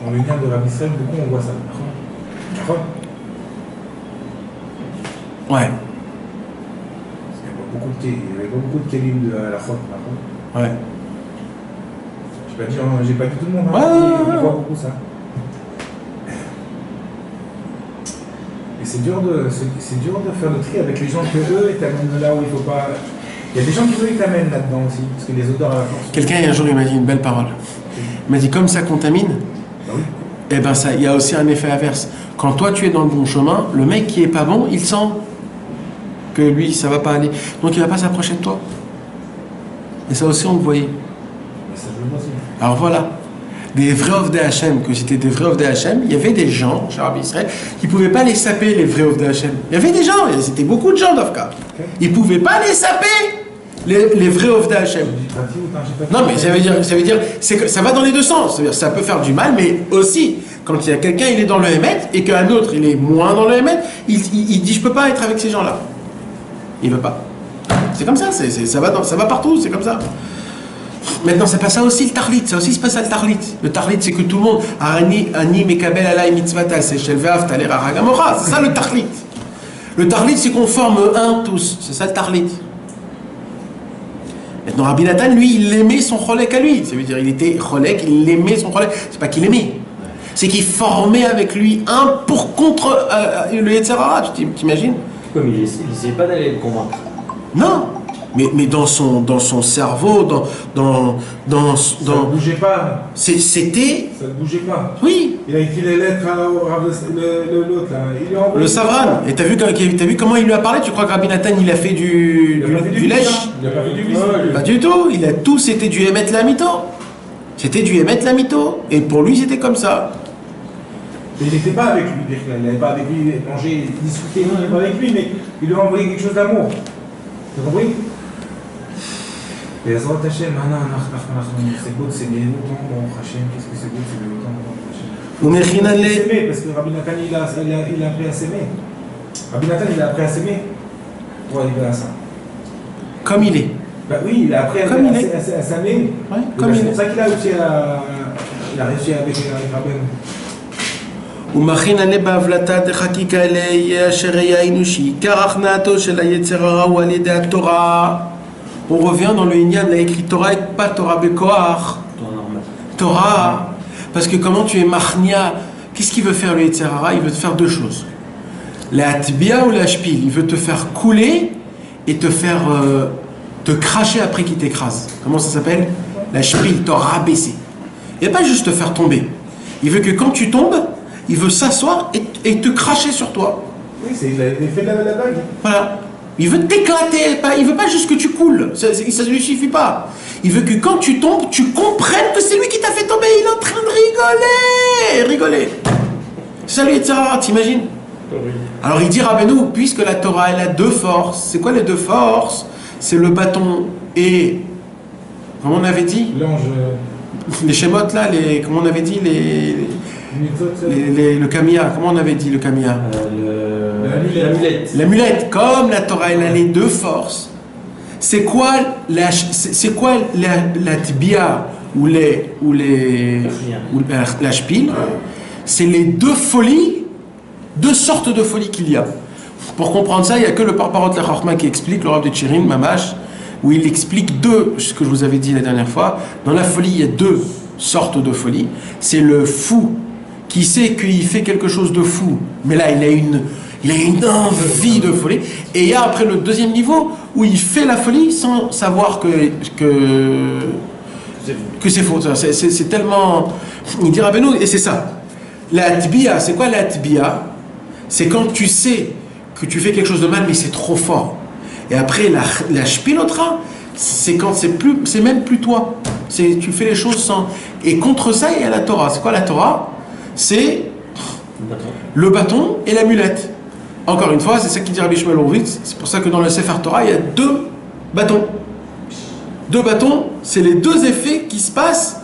Dans le lien de Rabbi Israël, beaucoup on voit ça. D'accord? Ouais. Parce qu'il n'y avait pas beaucoup de kélim de la faute, d'accord? Ouais. J'ai pas dit tout le monde, hein. Ouais. On voit beaucoup ça. Et c'est dur de faire le tri avec les gens que eux ils t'amènent là où il faut pas. Il y a des gens qui eux ils t'amènent là-dedans aussi, parce que les odeurs à la force. Quelqu'un un jour il m'a dit une belle parole. Il m'a dit comme ça contamine, Bah oui. eh ben ça, il y a aussi un effet inverse. Quand toi tu es dans le bon chemin, le mec qui est pas bon, il sent que lui ça va pas aller, donc il va pas s'approcher de toi. Et ça aussi on le voyait. Mais ça joue aussi. Alors voilà, des vrais Ovdei Hashem, que c'était des vrais Ovdei Hashem, il y avait des gens, chez Rabbi Israël, qui ne pouvaient pas les saper, les vrais Ovdei Hashem. Il y avait des gens, c'était beaucoup de gens d'Afka. Ils ne pouvaient pas les saper, les vrais Ovdei Hashem. Non, mais ça veut dire c'est que ça va dans les deux sens. C'est-à-dire ça peut faire du mal, mais aussi, quand il y a quelqu'un, il est dans le Hémet, et qu'un autre, il est moins dans le Hémet, il dit, je ne peux pas être avec ces gens-là. Il ne veut pas. C'est comme ça, ça va partout, c'est comme ça. Maintenant, c'est pas ça aussi le Tachlit, ça aussi c'est pas ça le Tachlit. Le Tachlit, c'est que tout le monde, Ani Mekabel Alay Mitzvata, c'est Shelveaf Taler Aragamora, c'est ça le Tachlit. Le Tachlit, c'est qu'on forme un tous, c'est ça le Tachlit. Maintenant, Rabbi Nathan, lui, il aimait son cholek à lui, ça veut dire il était cholek, il aimait son cholek, c'est pas qu'il aimait, c'est qu'il formait avec lui un pour contre le Yetzirah, tu t'imagines? Comme il essayait pas d'aller le convaincre. Non. Mais dans son cerveau, dans ça ne bougeait pas. c'était. Ça ne bougeait pas. Oui. Il a écrit les lettres à l'autre là. Il a envoyé Le Savran. Et t'as vu comment il lui a parlé? Tu crois que Rabbi Nathan il a fait du lèche? Il a pas fait du Pas du tout. C'était du Emet Lamito. C'était du Emet Lamito. Et pour lui c'était comme ça. Mais il n'était pas avec lui, il n'avait pas avec lui mangé, discuté, non, il n'était pas avec lui, mais il lui a envoyé quelque chose d'amour. Tu as compris? Et Azrat Hashem, c'est beau de s'aimer autant, bon Hashem, qu'est-ce que c'est beau de s'aimer autant, bon Hashem. S'aimer, parce que Rabbi Nathan, il a appris à s'aimer. Rabbi Nathan, il a appris à s'aimer pour arriver à ça. Comme il est. Bah oui, il a appris à s'aimer. Ouais, comme il est. C'est pour ça qu'il a réussi avec Rabbi. ומכין ענה בהבלטה דחקיקה אלי אשר יעינו שעיקר הכנעתו של היצר הרע הוא על ידי התורה. On revient dans le Inyan de la écrit Torah et pas Torah Bekoach. Torah. Parce que comment tu es machnia, qu'est-ce qu'il veut faire le Yetzer Hara? Il veut te faire deux choses. La tibia ou la shpil. Il veut te faire couler et te faire te cracher après qu'il t'écrase. Comment ça s'appelle? La shpil, te rabaisser. Et pas juste te faire tomber. Il veut que quand tu tombes, il veut s'asseoir et te cracher sur toi. Oui, c'est l'effet de la bague. Voilà. Il veut t'éclater. Il veut pas juste que tu coules. Ça ne lui suffit pas. Il veut que quand tu tombes, tu comprennes que c'est lui qui t'a fait tomber. Il est en train de rigoler. C'est ça lui, etc. T'imagines? Alors il dit Rabbeinu, puisque la Torah elle a deux forces. C'est quoi les deux forces? C'est le bâton et, comme on avait dit, les Shemot là, comment on avait dit, le Kamiya, comment on avait dit le Kamiya? L'amulette. L'amulette, comme la Torah, elle a les deux forces. C'est quoi la tibia ou la shpil? C'est les deux folies, deux sortes de folies qu'il y a. Pour comprendre ça, il n'y a que le porte-parole de la Chachma qui explique, le Rav de Tchirin, Mamash, où il explique ce que je vous avais dit la dernière fois. Dans la folie, il y a deux sortes de folie. C'est le fou qui sait qu'il fait quelque chose de fou, mais là il a une envie de folie. Et il y a après le deuxième niveau où il fait la folie sans savoir que c'est faux. C'est tellement. Il dit Rabbeinu, et c'est ça. La tibia, c'est quoi la tibia? C'est quand tu sais que tu fais quelque chose de mal, mais c'est trop fort. Et après, la shpilotra, c'est quand c'est même plus toi. Tu fais les choses sans. Et contre ça, il y a la Torah. C'est quoi la Torah? C'est le bâton et l'amulette. Encore une fois, c'est ça qu'il dit Rabbi Shmuel Horowitz. C'est pour ça que dans le Sefer Torah, il y a deux bâtons. Deux bâtons, c'est les deux effets qui se passent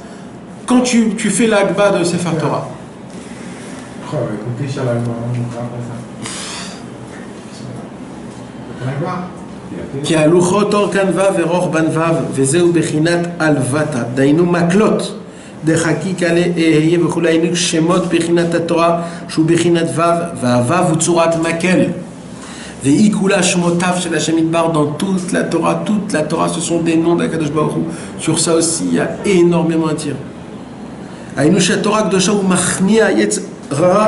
quand tu fais l'agba de Sefer Torah. Oh, écoutez, sur l'agba, on ne fera pas ça. L'agba כי הלוחות אור כאן וו ורוח בן וו וזהו בחינת אלוותה דהיינו מקלות דחקיק עלי אהיה וכולי היינו שמות בחינת התורה שהוא בחינת וו והוו הוא צורת מקל והיא כולה שמותיו של השם ידבר dans toute la Torah ce sont des noms d'Akadosh Baruch Hu. Sur ça aussi il y a énormément à dire. היינו שהתורה הקדושה הוא מכניע יצר רע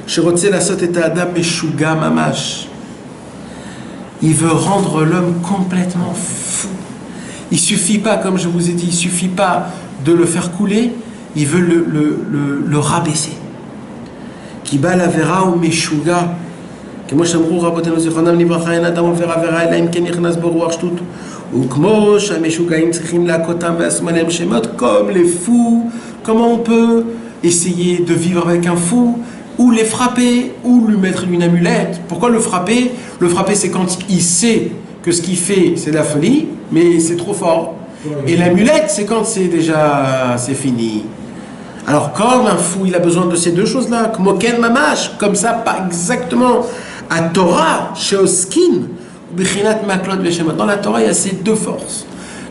שרוצה לעשות את האדם משוגע ממש. Il veut rendre l'homme complètement fou. Il suffit pas, comme je vous ai dit, il suffit pas de le faire couler, il veut le rabaisser. Qui bat la vera ou meshuga. כמו שאמרו רבותינו זיכרונם לברכה, אין אדם עובר עבירה אלא אם כן נכנס בו רוח שטות. וכמו שהמשוגעים צריכים להכותם ועשו עליהם שמות, comme les fous, comment on peut essayer de vivre avec un fou, ou les frapper, ou lui mettre une amulette. Pourquoi le frapper? Le frapper, c'est quand il sait que ce qu'il fait, c'est de la folie, mais c'est trop fort. Et l'amulette, c'est quand c'est fini. Alors, comme un fou, il a besoin de ces deux choses-là, comme Ken Mamash, comme ça, pas exactement. À Torah, chez Oskin, dans la Torah, il y a ces deux forces.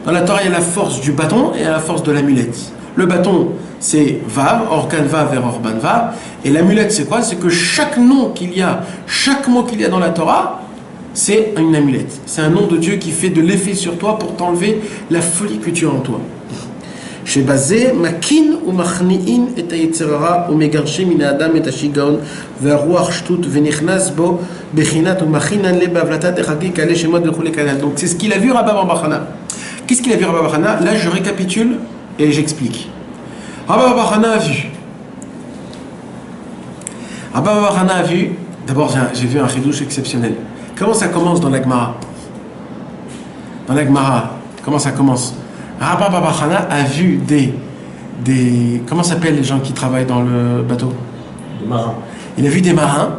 Dans la Torah, il y a la force du bâton et la force de l'amulette. Le bâton, c'est Vav, Orkan Vav et Orban Vav. Et l'amulette, c'est quoi? C'est que chaque mot qu'il y a dans la Torah, c'est une amulette. C'est un nom de Dieu qui fait de l'effet sur toi pour t'enlever la folie que tu as en toi. שבזה מקין ומכניעין את היצר הרע ומגרשים מן האדם את השיגעון והרוח שטות ונכנס בו בחינת ומכינן לב בהבלטה דחקי כאלה שמות וכולי כאלה. Donc c'est ce qu'il a vu Rabbi Bar Chana. Qu'est-ce qu'il a vu Rabbi Bar Chana? Là je récapitule et j'explique. Rabbi Bar Chana a vu. Rabbi Bar Chana a vu. D'abord j'ai vu un chidouche exceptionnel. Comment ça commence dans la Gemara? Dans la Gemara, comment ça commence? Rabbi Bar Chana a vu des comment s'appellent les gens qui travaillent dans le bateau? Des marins. Il a vu des marins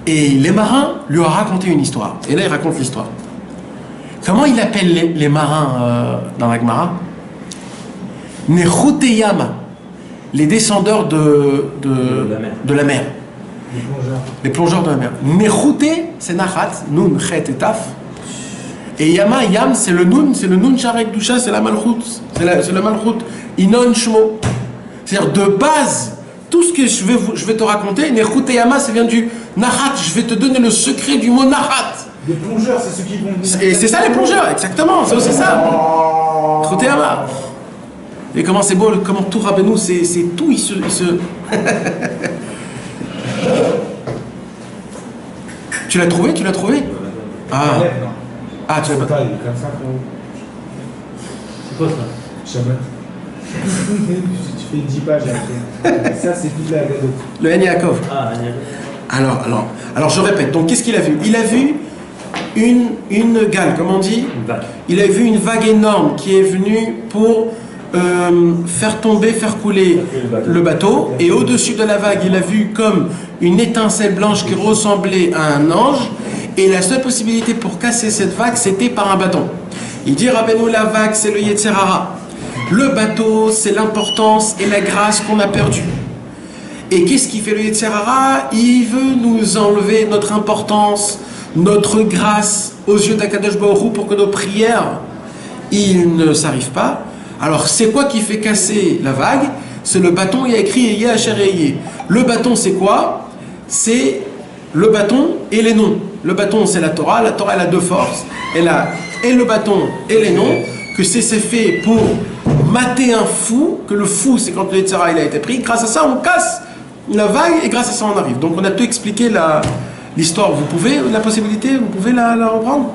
et les marins lui ont raconté une histoire. Et là il raconte l'histoire. Comment il appelle les marins dans la Gemara? Nechuteyama, les descendeurs de la mer. Les plongeurs de la mer. Nechute, c'est Nachat, Nun, Chet et Taf. Et Yama, Yam, c'est le Nun Sharek Dusha, c'est la Malchut. C'est le Malchut. Inon Shmo. C'est-à-dire, de base, tout ce que je vais te raconter, Nechute Yama, ça vient du Nachat. Je vais te donner le secret du mot Nachat. Les plongeurs, c'est ceux qui vont venir. Et c'est ça les plongeurs, exactement, c'est aussi ça. Nechute Yama. Et comment c'est beau, comment tout Rabbeinu, c'est tout, il se... Tu l'as trouvé? Ah. Ah, tu l'as pas. Comme ça, C'est quoi ça? Shabbat. Tu fais 10 pages après. Ça, c'est toute la gadot. Le En Yaakov. Ah, Alors je répète, donc qu'est-ce qu'il a vu? Il a vu une gale, comment on dit? une vague. Il a vu une vague énorme qui est venue pour faire couler le bateau. Et au-dessus de la vague, il a vu comme une étincelle blanche qui ressemblait à un ange. Et la seule possibilité pour casser cette vague, c'était par un bâton. Il dit Rabbeinu, la vague, c'est le Yetzer Hara. Le bateau, c'est l'importance et la grâce qu'on a perdue. Et qu'est-ce qui fait le Yetzer Hara? Il veut nous enlever notre importance, notre grâce aux yeux d'Akadosh Baruch Hu pour que nos prières, ils ne s'arrivent pas. Alors, c'est quoi qui fait casser la vague? C'est le bâton, il y a écrit Eye Asher Eye. Le bâton, c'est quoi? C'est le bâton et les noms. Le bâton, c'est la Torah elle a deux forces. Elle a et le bâton et les noms, que c'est fait pour mater un fou, que le fou, c'est quand le Yetzer Hara il a été pris. Grâce à ça, on casse la vague et grâce à ça, on arrive. Donc, on a tout expliqué l'histoire. Vous pouvez, la possibilité, vous pouvez la reprendre?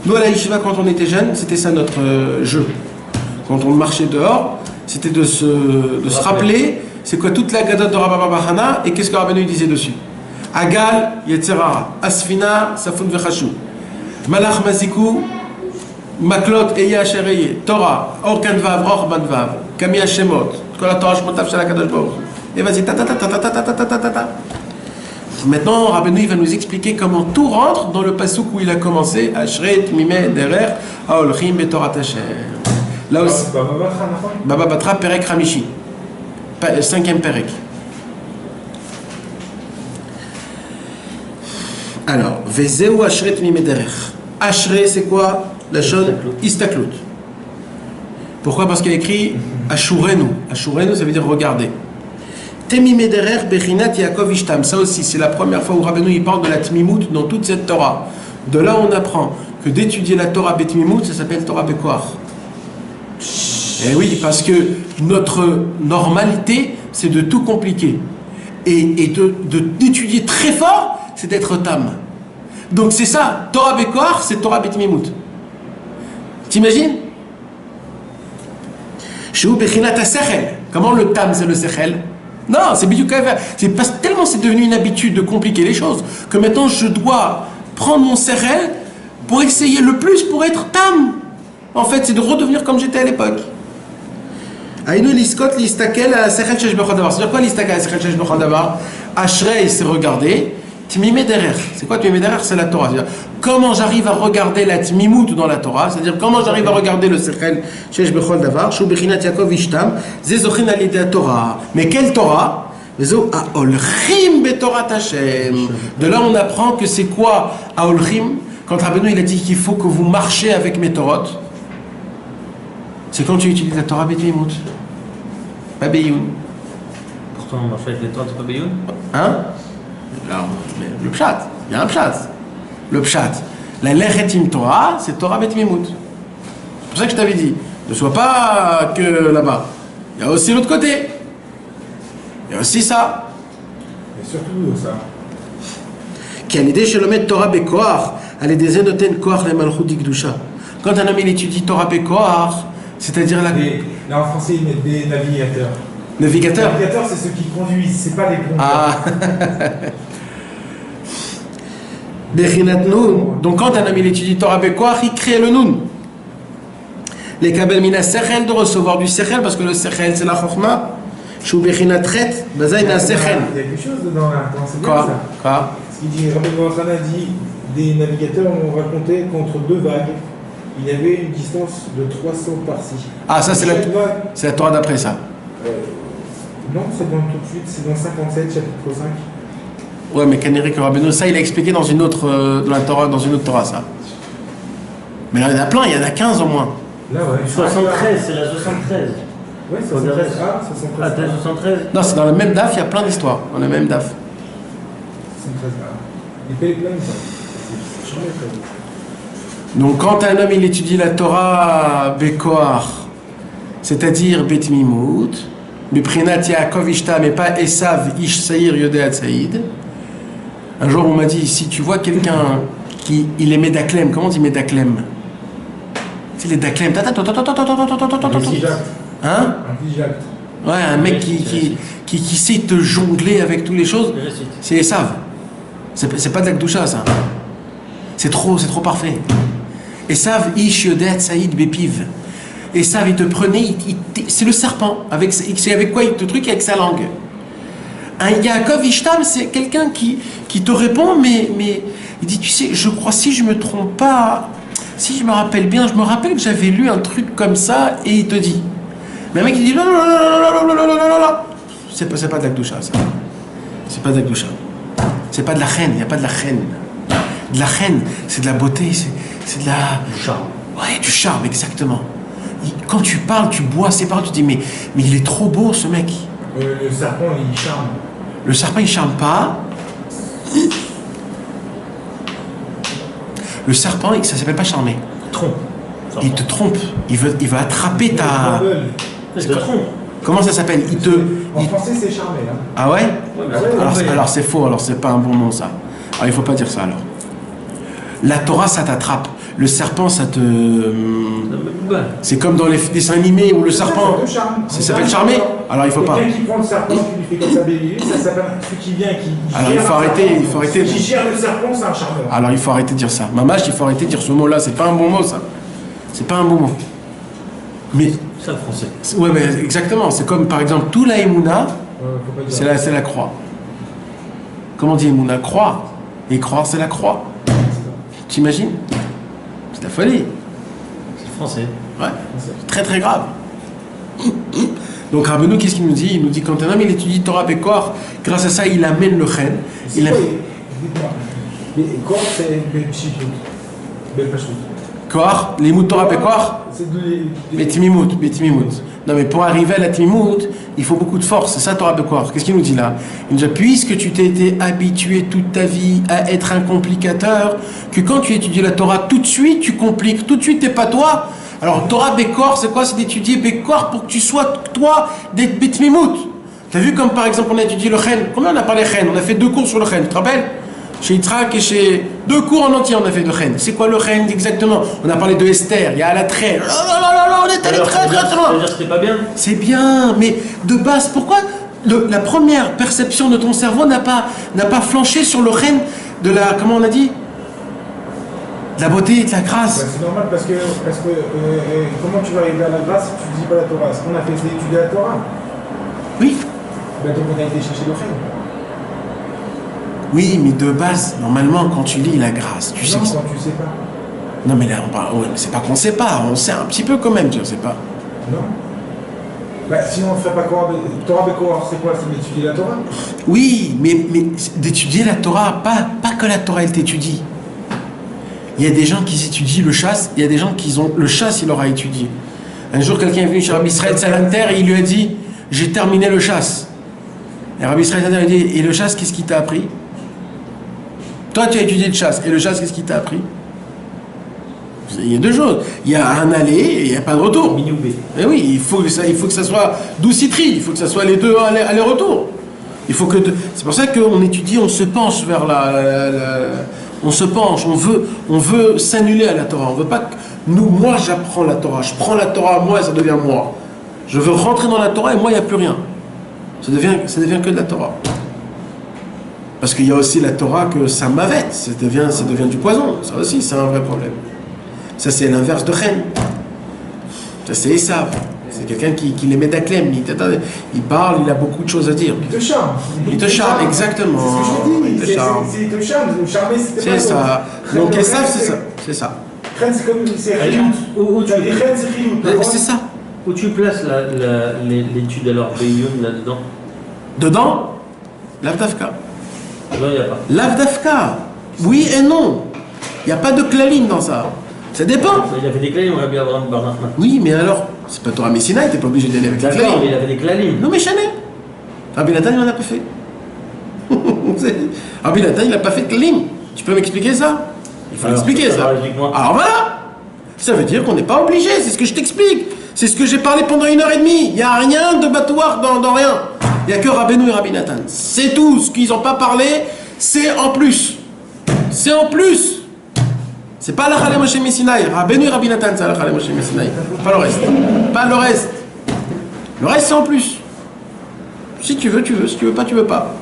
Nous, à la Yeshiva, quand on était jeunes, c'était ça notre jeu. Quand on marchait dehors, c'était de se rappeler c'est quoi toute la gadot de Rabba Bahana et qu'est-ce que Rabbeinu disait dessus. Agal, Yetzer Hara, Asfina, Safun Vechashu, Malach Maziku, Maklot, Eya Ashereye, Torah, Orkan Vav, Rochban Vav, Kami Hashemot, Kol HaTorah Shmotav Shel HaKadosh Baruch Hu. Et vas-y, ta ta ta ta ta ta ta ta ta ta ta. Maintenant, Rabbeinu va nous expliquer comment tout rentre dans le pasuk où il a commencé, Ashret, Mimeh, Derer, Aolchim, Betorat Hashem. Là aussi, Baba Batra, Perek Ramishi. 5e Perek. Alors, Vezeu Ashret Mimeh Derer. Ashret, c'est quoi? La chose Istaklut. Pourquoi? Parce qu'il y a écrit Ashurenu. Ashurenu, ça veut dire regarder. Temimeh Derer Bechinat Yaakov Ishtam. Ça aussi, c'est la première fois où Rabbeinu il parle de la Tmimut dans toute cette Torah. De là, on apprend que d'étudier la Torah Betmimut, ça s'appelle Torah Bekoar. Et oui, parce que notre normalité, c'est de tout compliquer. Et d'étudier très fort, c'est d'être tam. Donc c'est ça, Torah Bekoar, c'est Torah Betmimut. T'imagines? Shu Bechinat HaSechel. Comment le tam, c'est le Sechel? Non, c'est c'est parce que tellement c'est devenu une habitude de compliquer les choses que maintenant je dois prendre mon Sechel pour essayer le plus pour être tam. En fait, c'est de redevenir comme j'étais à l'époque. Aïnou liskot listakel à Sechel shesh bechol davar. C'est-à-dire quoi listakel à Sechel shesh bechol davar? Ashrei, c'est regarder. Tmimeh derer. C'est quoi Tmimeh derer? C'est la Torah. C'est-à-dire comment j'arrive à regarder la Tmimut dans la Torah. C'est-à-dire comment j'arrive à regarder le Sechel shesh bechol davar. Shu bechinat Yaakov ishtam. Zezochin al yedei Torah. Mais quelle Torah? Vezo aolchim betorat Hashem. De là, on apprend que c'est quoi aolchim? Quand Rabbeinu il a dit qu'il faut que vous marchiez avec mes Torot, c'est quand tu utilises la Torah Betmimut, pas Beyoun. Pourtant, on marche avec les Torah, c'est pas Beyoun? Hein? Alors, le pshat, il y a un pshat. Le pshat, la Lechetim Torah, c'est Torah Betmimut. C'est pour ça que je t'avais dit, ne sois pas que là-bas. Il y a aussi l'autre côté. Il y a aussi ça. Et surtout ça. Qui a l'idée chez le maître Torah Bekoar, elle est des enoten koar les malchut d'Ikdusha. Quand un homme il étudie Torah Bekoar, c'est-à-dire la. Là en français ils mettent des navigateurs. Navigateur. Les navigateurs c'est ceux qui conduisent, c'est pas les conducteurs. Ah. Bechinat Nun. Donc quand un homme il étudie Torah Bekoar, il crée le Nun. Les kabel mina sechel, de recevoir du sechel, parce que le sechel c'est la chokma. Shou bechinat chet, bazaina sechel. Il y a quelque chose dedans là, c'est bien Quoi? ça. Quoi? Ce qu'il dit, Rabbi Mohamed a dit, des navigateurs ont raconté qu'entre deux vagues, il y avait une distance de 300 par-ci. Ah, ça c'est la Torah d'après ça. Non, c'est dans tout de suite, c'est dans 57, chapitre 5. Ouais, mais Kaneri Rabbeinu, ça il a expliqué dans une autre, dans la Torah, dans une autre Torah, ça. Mais là, il y en a plein, il y en a 15 au moins. Là, ouais. 73, c'est la 73. Ouais, 73. Ah, 73. Ah, t'as 73? Non, c'est dans le même DAF, il y a plein d'histoires. Dans le même DAF. 73. Il paye plein de ça. C'est jamais très bien. Donc, quand un homme il étudie la Torah Bekoar, c'est-à-dire Betmimut, Beprinat Yaakov Ishtam, mais pas Esav Ish Saïr Yodéat Saïd. Un jour, on m'a dit si tu vois quelqu'un qui il est Médaklem, comment on dit Médaklem? C'est les Daklem. Un vigiacte. Hein? Un vigiacte. Ouais, un mec qui sait te jongler avec toutes les choses, c'est Esav. C'est pas de la Gdoucha, ça. C'est trop parfait. Esav Ish Yodet Saïd Bepiv. Esav, il te prenait, c'est le serpent. C'est avec quoi il te truc? Avec sa langue. Un Yaakov Ishtam, c'est quelqu'un qui te répond, mais il dit, tu sais, je crois, si je me trompe pas, si je me rappelle bien, je me rappelle que j'avais lu un truc comme ça, et il te dit. Mais un mec qui dit non, non, non, non, non, non, non, non, non, non. C'est pas de la Gdoucha, ça. C'est pas de la Gdoucha. C'est pas de la haine, il n'y a pas de la haine. De la haine, c'est de la beauté, c'est de la... Du charme. Ouais, du charme, exactement. Quand tu parles, tu bois ses paroles, tu te dis mais il est trop beau ce mec. Le serpent, il charme. Le serpent, il charme pas. Le serpent, ça s'appelle pas charmer. Trompe. Il te trompe. Il veut attraper ta... Il te trompe. Comment ça s'appelle? En français, c'est charmer. Hein. Ah ouais? Ouais, Alors c'est faux, alors c'est pas un bon nom ça. Alors il faut pas dire ça alors. La Torah, ça t'attrape. Le serpent, ça te... C'est comme dans les dessins animés où le serpent... Ça s'appelle charmer? Alors il faut pas. Quelqu'un qui prend le serpent, qui lui fait comme ça bélier, ça s'appelle celui qui vient, qui Alors il faut arrêter. Celui qui gère le serpent, c'est un charmeur. Alors il faut arrêter de dire ça. Mamache, il faut arrêter de dire ce mot-là. C'est pas un bon mot ça. C'est pas un bon mot. Mais... C'est le français. Ouais, mais exactement. C'est comme par exemple tout la Emouna, c'est la croix. Comment on dit Emouna? Croix. Et croire, c'est la croix. T'imagines? C'est la folie. C'est le français. Ouais. C'est très très grave. Donc Rabbeinu, qu'est-ce qu'il nous dit? Il nous dit quand un homme il étudie Torah Bekor, grâce à ça il amène le chen. Dites-moi. Mais quoi, c'est Belpchitout. Belpchitout. Kor, les mots Torah Bekor. C'est de Betimimout. Non mais pour arriver à la Timimout, il faut beaucoup de force. C'est ça Torah Bekor. Qu'est-ce qu'il nous dit là? Il nous dit puisque tu t'es été habitué toute ta vie à être un complicateur, que quand tu étudies la Torah, tout de suite tu compliques, tout de suite t'es pas toi. Alors Torah Bekor, c'est quoi? C'est d'étudier Bekor pour que tu sois toi d'être Betimimout. T'as vu comme par exemple on a étudié le Chen. Combien on a parlé Chen? On a fait 2 cours sur le Chen, tu te rappelles? Chez Yitzhak et chez... 2 cours en entier on a fait le Chen. C'est quoi le Chen exactement? On a parlé de Esther, il y a la traite. On est allé très très loin. Ça veut dire que c'était pas bien? C'est bien, mais de base, pourquoi la première perception de ton cerveau n'a pas flanché sur le Chen de la... Comment on a dit? De la beauté, de la grâce. C'est normal parce que comment tu vas arriver à la grâce si tu ne dis pas la Torah? Ce qu'on a fait, c'est étudier la Torah. Oui. Ben donc on a été chercher le Chen. Oui, mais de base, normalement, quand tu lis la grâce, tu sais Non, que... quand tu sais pas. Non, mais là, on parle... ouais, mais c'est pas qu'on sait pas, on sait un petit peu quand même, tu sais pas. Non. Bah, sinon on ne ferait pas Torah Bekor, c'est quoi? C'est d'étudier la Torah? Oui, mais d'étudier la Torah, pas que la Torah, elle t'étudie. Il y a des gens qui étudient le chasse, il y a des gens qui ont... Le chasse, il leur a étudié. Un jour, quelqu'un est venu chez Rabbi Israël Salanter et il lui a dit « J'ai terminé le chasse ». Et Rabbi Israël Salanter lui a dit « Et le chasse, qu'est-ce qu'il t'a appris ?» Toi, tu as étudié le chasse. Et le chasse, qu'est-ce qu'il t'a appris? Il y a 2 choses. Il y a un aller et il n'y a pas de retour. Minoubé. Et oui, il faut que ça soit doucitri. Il faut que ça soit les 2 aller-retour. Il faut que... C'est pour ça qu'on étudie, on se penche vers on se penche, on veut s'annuler à la Torah. On veut pas que... Moi, j'apprends la Torah. Je prends la Torah à moi et ça devient moi. Je veux rentrer dans la Torah et moi, il n'y a plus rien. Ça devient que de la Torah. Parce qu'il y a aussi la Torah que ça m'avette, ça devient du poison. Ça aussi, c'est un vrai problème. Ça, c'est l'inverse de Chen. Ça, c'est Esav. C'est quelqu'un qui les met d'acclème. Il parle, il a beaucoup de choses à dire. Il te charme. Il te charme, exactement. C'est ce que je te dis. Il te charme. Il te charme. Charmer, c'était pas C'est ça. Donc Esav, c'est ça. C'est ça. Chen, c'est comme... C'est rien. Tu as des Chen, c'est rien. C'est ça. Où tu places l'étude alors Beyoun là-dedans? Dedans, l'Avdavka. Non, il n'y a pas. L'Avdavka, oui et non. Il n'y a pas de klalim dans ça. Ça dépend. Il a fait des klalim, on a bien avoir un Barnachman. Oui, mais alors, c'est pas Torah Messina, t'es pas obligé d'aller avec les D'accord, klalim. mais il avait des klalim. Non mais Chanel. Rabbi Nathan, il n'en a pas fait. Rabbi Nathan, il n'a pas fait de klalim. Tu peux m'expliquer ça? Il faut m'expliquer ça. Alors voilà. Ça veut dire qu'on n'est pas obligé, c'est ce que je t'explique. C'est ce que j'ai parlé pendant 1h30. Il n'y a rien de battoir dans rien. Il n'y a que Rabbeinu et Rabbi Nathan. C'est tout. Ce qu'ils n'ont pas parlé, c'est en plus. C'est en plus. C'est pas la Chalem Moshe Messinaï. Rabbeinu et Rabbi Nathan, c'est la Chalem Moshe Messinaï. Pas le reste. Pas le reste. Le reste, c'est en plus. Si tu veux, tu veux. Si tu veux pas, tu veux pas.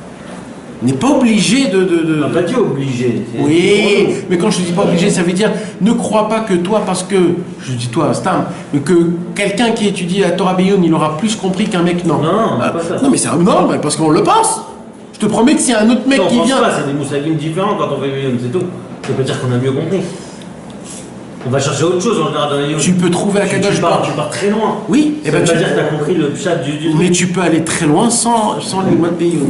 On n'est pas obligé de... On n'a pas dit obligé. Oui, mais quand je dis pas obligé, ça veut dire ne crois pas que toi, parce que, je dis toi, Stam, mais que quelqu'un qui étudie la Torah Beyoun, il aura plus compris qu'un mec, non. Non, pas ça. Non, mais c'est non, mais parce qu'on le pense. Je te promets que s'il y a un autre mec Non, qui on pense vient... pas, c'est des moussagim différents quand on fait Beyoun, c'est tout. Ça veut dire qu'on a mieux compris. On va chercher autre chose, on verra dans les Tu peux trouver à Kadosh tu pars très loin. Oui, Ça veut pas dire que tu as compris le chat du mais tu peux aller très loin sans les mots de Biyun.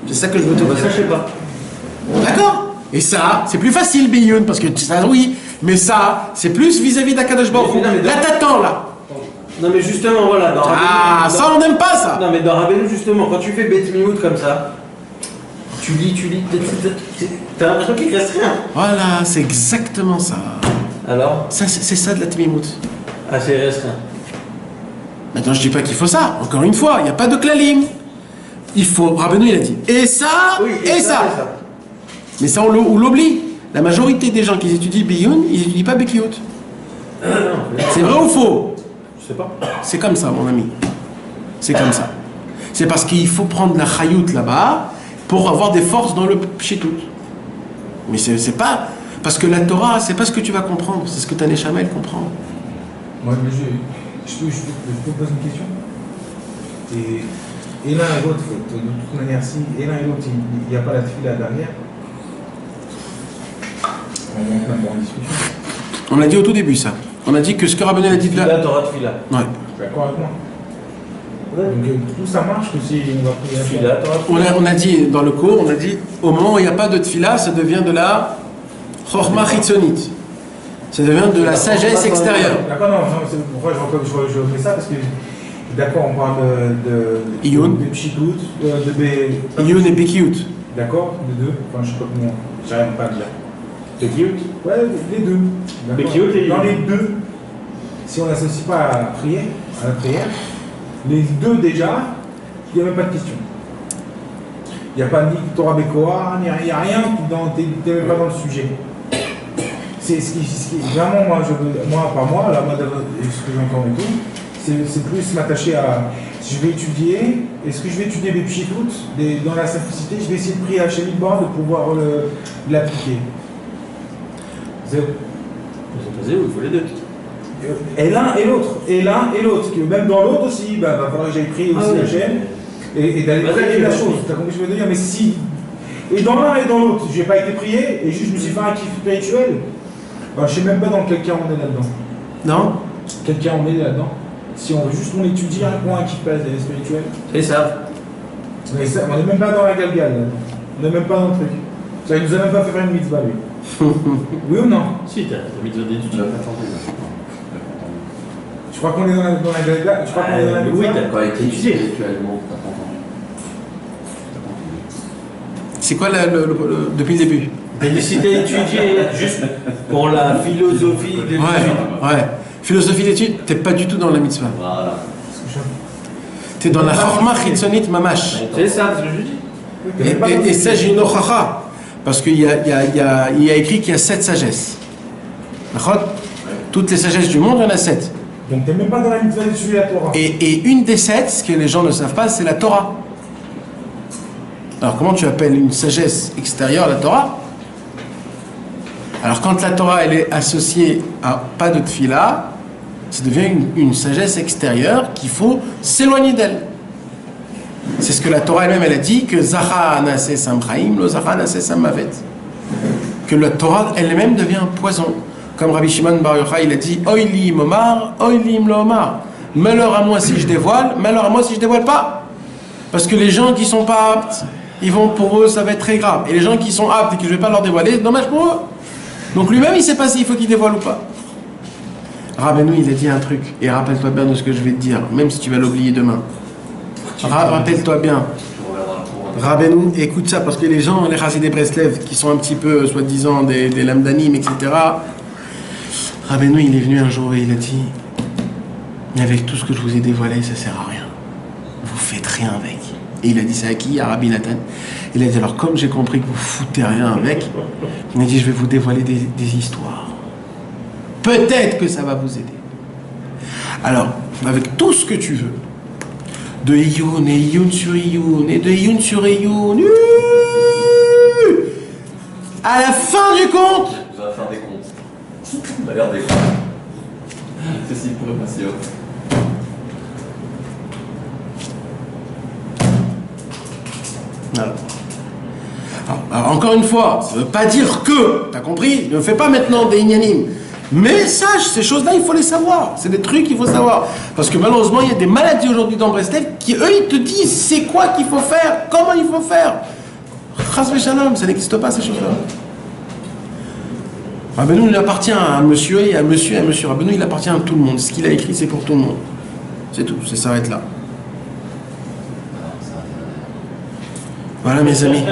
C'est ça que je veux te Bah, dire. ça, je sais pas. D'accord. Et ça, c'est plus facile Biyun, parce que ça, oui, mais ça, c'est plus vis-à-vis d'Akadosh Baruch Hu. Mais Là, t'attends, là. Non, mais justement, voilà. Dans Ah, Rabbeinu, ça, on n'aime pas ça. Non, mais dans Rabbeinu, justement, quand tu fais Bet Miout comme ça, tu lis, t'as l'impression qu'il ne reste rien. Voilà, c'est exactement ça. Alors Ça, c'est ça de la Tmimout. Ah, c'est il reste rien. Maintenant, je dis pas qu'il faut ça. Encore une fois, il n'y a pas de klalim. Il faut, Rabbeinu, il a dit, et ça, Oui, et ça. Mais ça, on l'oublie. La majorité des gens qui étudient Biyun, ils n'étudient pas Bekiyut. C'est vrai ou faux? Je sais pas. C'est comme ça, mon ami. C'est comme ça. C'est parce qu'il faut prendre la chayout là-bas pour avoir des forces dans le pshitut. Mais c'est pas... Parce que la Torah, c'est pas ce que tu vas comprendre, c'est ce que ta Neshama, elle comprend. Moi, mais je peux poser une question. Et l'un et l'autre, de toute manière, si et l'un et l'autre, il n'y a pas la tefila derrière, on monte même en discussion. On l'a dit au tout début, ça. On a dit que ce que Rabbeinu a dit de Là, là... t'auras de fila. Ouais. Tu es d'accord avec moi? Donc tout ça marche que si on va prier Fila, t'auras On a dit dans le cours, on a dit, au moment où il n'y a pas de tefila, ça devient de la chorma chitzonit. Ça devient de la sagesse extérieure. D'accord, non, c'est pourquoi je fais ça, parce que d'accord, on parle de Iyun. de pshitut, de Iyun et Bekiyut. d'accord, les deux, enfin je sais pas comment, j'arrive pas à le dire. Bekiyut? Ouais, les deux. D'accord. Bekiyut et dans Iyun. les deux, si on n'associe pas à la prière, les deux déjà, il n'y a même pas de question. Il n'y a pas ni Torah Bekoa, il n'y a rien, tu n'es même pas dans le sujet. C'est ce qui vraiment, moi, là, moi, ce que j'entends et tout, c'est plus m'attacher à, si je vais étudier, est-ce que je vais étudier des pshitut, dans la simplicité, je vais essayer de prier à Shemit Bar de pouvoir l'appliquer. Zéro. il faut les deux. Et l'un et l'autre, que même dans l'autre aussi, va falloir que j'aille prier aussi la chaîne et d'aller prier la chose. T'as compris ce que je veux dire? Mais si, et dans l'un et dans l'autre, j'ai pas été prié et juste je me suis fait un kiff spirituel, ben, je sais même pas dans quel cas on est là-dedans. Non? Quel cas on est là-dedans? Si on veut juste on étudie un point qui passe spirituel. C'est ça. Mais ça, on n'est même pas dans la galgale, là. On n'est même pas dans le truc. Ça, il nous a même pas fait faire une mitzvah, lui. Oui ou non? Si, t'as mis de l'étude. Tu l'as pas tenté, là. Je crois qu'on est dans la galgale. Je crois qu'on est dans la Oui, mitzvah. t'as pas été étudié. Spirituellement, t'as pas entendu. T'as pas entendu. C'est quoi depuis le début? Mais si t'as étudié juste pour la philosophie de l'étude. Ouais. Philosophie d'étude, t'es pas du tout dans la mitzvah. Voilà. T'es dans la chorma chitzonit mamash. C'est ça, ce que je dis. Et ça, j'ai une ochacha. Parce qu'il y a écrit qu'il y a 7 sagesses. D'accord? Toutes les sagesses du monde, il y en a 7. Donc t'es même pas dans la mitzvah d'étudier la Torah. Et une des 7, ce que les gens ne savent pas, c'est la Torah. Alors comment tu appelles une sagesse extérieure la Torah? Alors quand la Torah elle est associée à pas de tfila, ça devient une sagesse extérieure qu'il faut s'éloigner d'elle. C'est ce que la Torah elle-même elle a dit, que Zacha Anase Samchaim, lo Zacha Anase Samavet. Que la Torah elle-même devient un poison. Comme Rabbi Shimon Bar Yochai il a dit, Oilim Omar, Oilim lo Omar. Malheur à moi si je dévoile, malheur à moi si je dévoile pas. Parce que les gens qui sont pas aptes, pour eux ça va être très grave. Et les gens qui sont aptes et que je vais pas leur dévoiler, c'est dommage pour eux. Donc lui-même il sait pas s'il faut qu'il dévoile ou pas. Rabbeinu il a dit un truc, et rappelle-toi bien de ce que je vais te dire, même si tu vas l'oublier demain. Rappelle-toi bien. Rabbeinu, écoute ça, parce que les gens, les Chassidei Breslev, qui sont un petit peu, soi-disant, des lamdanim, etc. Rabbeinu, il est venu un jour et il a dit, mais avec tout ce que je vous ai dévoilé, ça sert à rien. Vous faites rien avec. Et il a dit ça à qui? À Rabbi Nathan. Il a dit, alors comme j'ai compris que vous foutez rien avec, il a dit, je vais vous dévoiler des histoires. Peut-être que ça va vous aider. Alors, avec tout ce que tu veux, de Iyun et Iyun sur Iyun et de Iyun sur Iyun, à la fin du compte, Tu vas faire des comptes. Regarde des comptes. Ceci pour le patio. alors, encore une fois, ça ne veut pas dire que, t'as compris? Ne fais pas maintenant des ignanim. Mais sache, ces choses-là, il faut les savoir. C'est des trucs qu'il faut savoir. Parce que malheureusement, il y a des maladies aujourd'hui dans Breslev qui, eux, ils te disent c'est quoi qu'il faut faire, comment il faut faire. Chas v'shalom, ça n'existe pas, ces choses-là. Rabbeinu, il appartient à un monsieur et à un monsieur et à un monsieur. Rabbeinu, il appartient à tout le monde. Ce qu'il a écrit, c'est pour tout le monde. C'est tout, ça s'arrête là. Voilà, mes amis.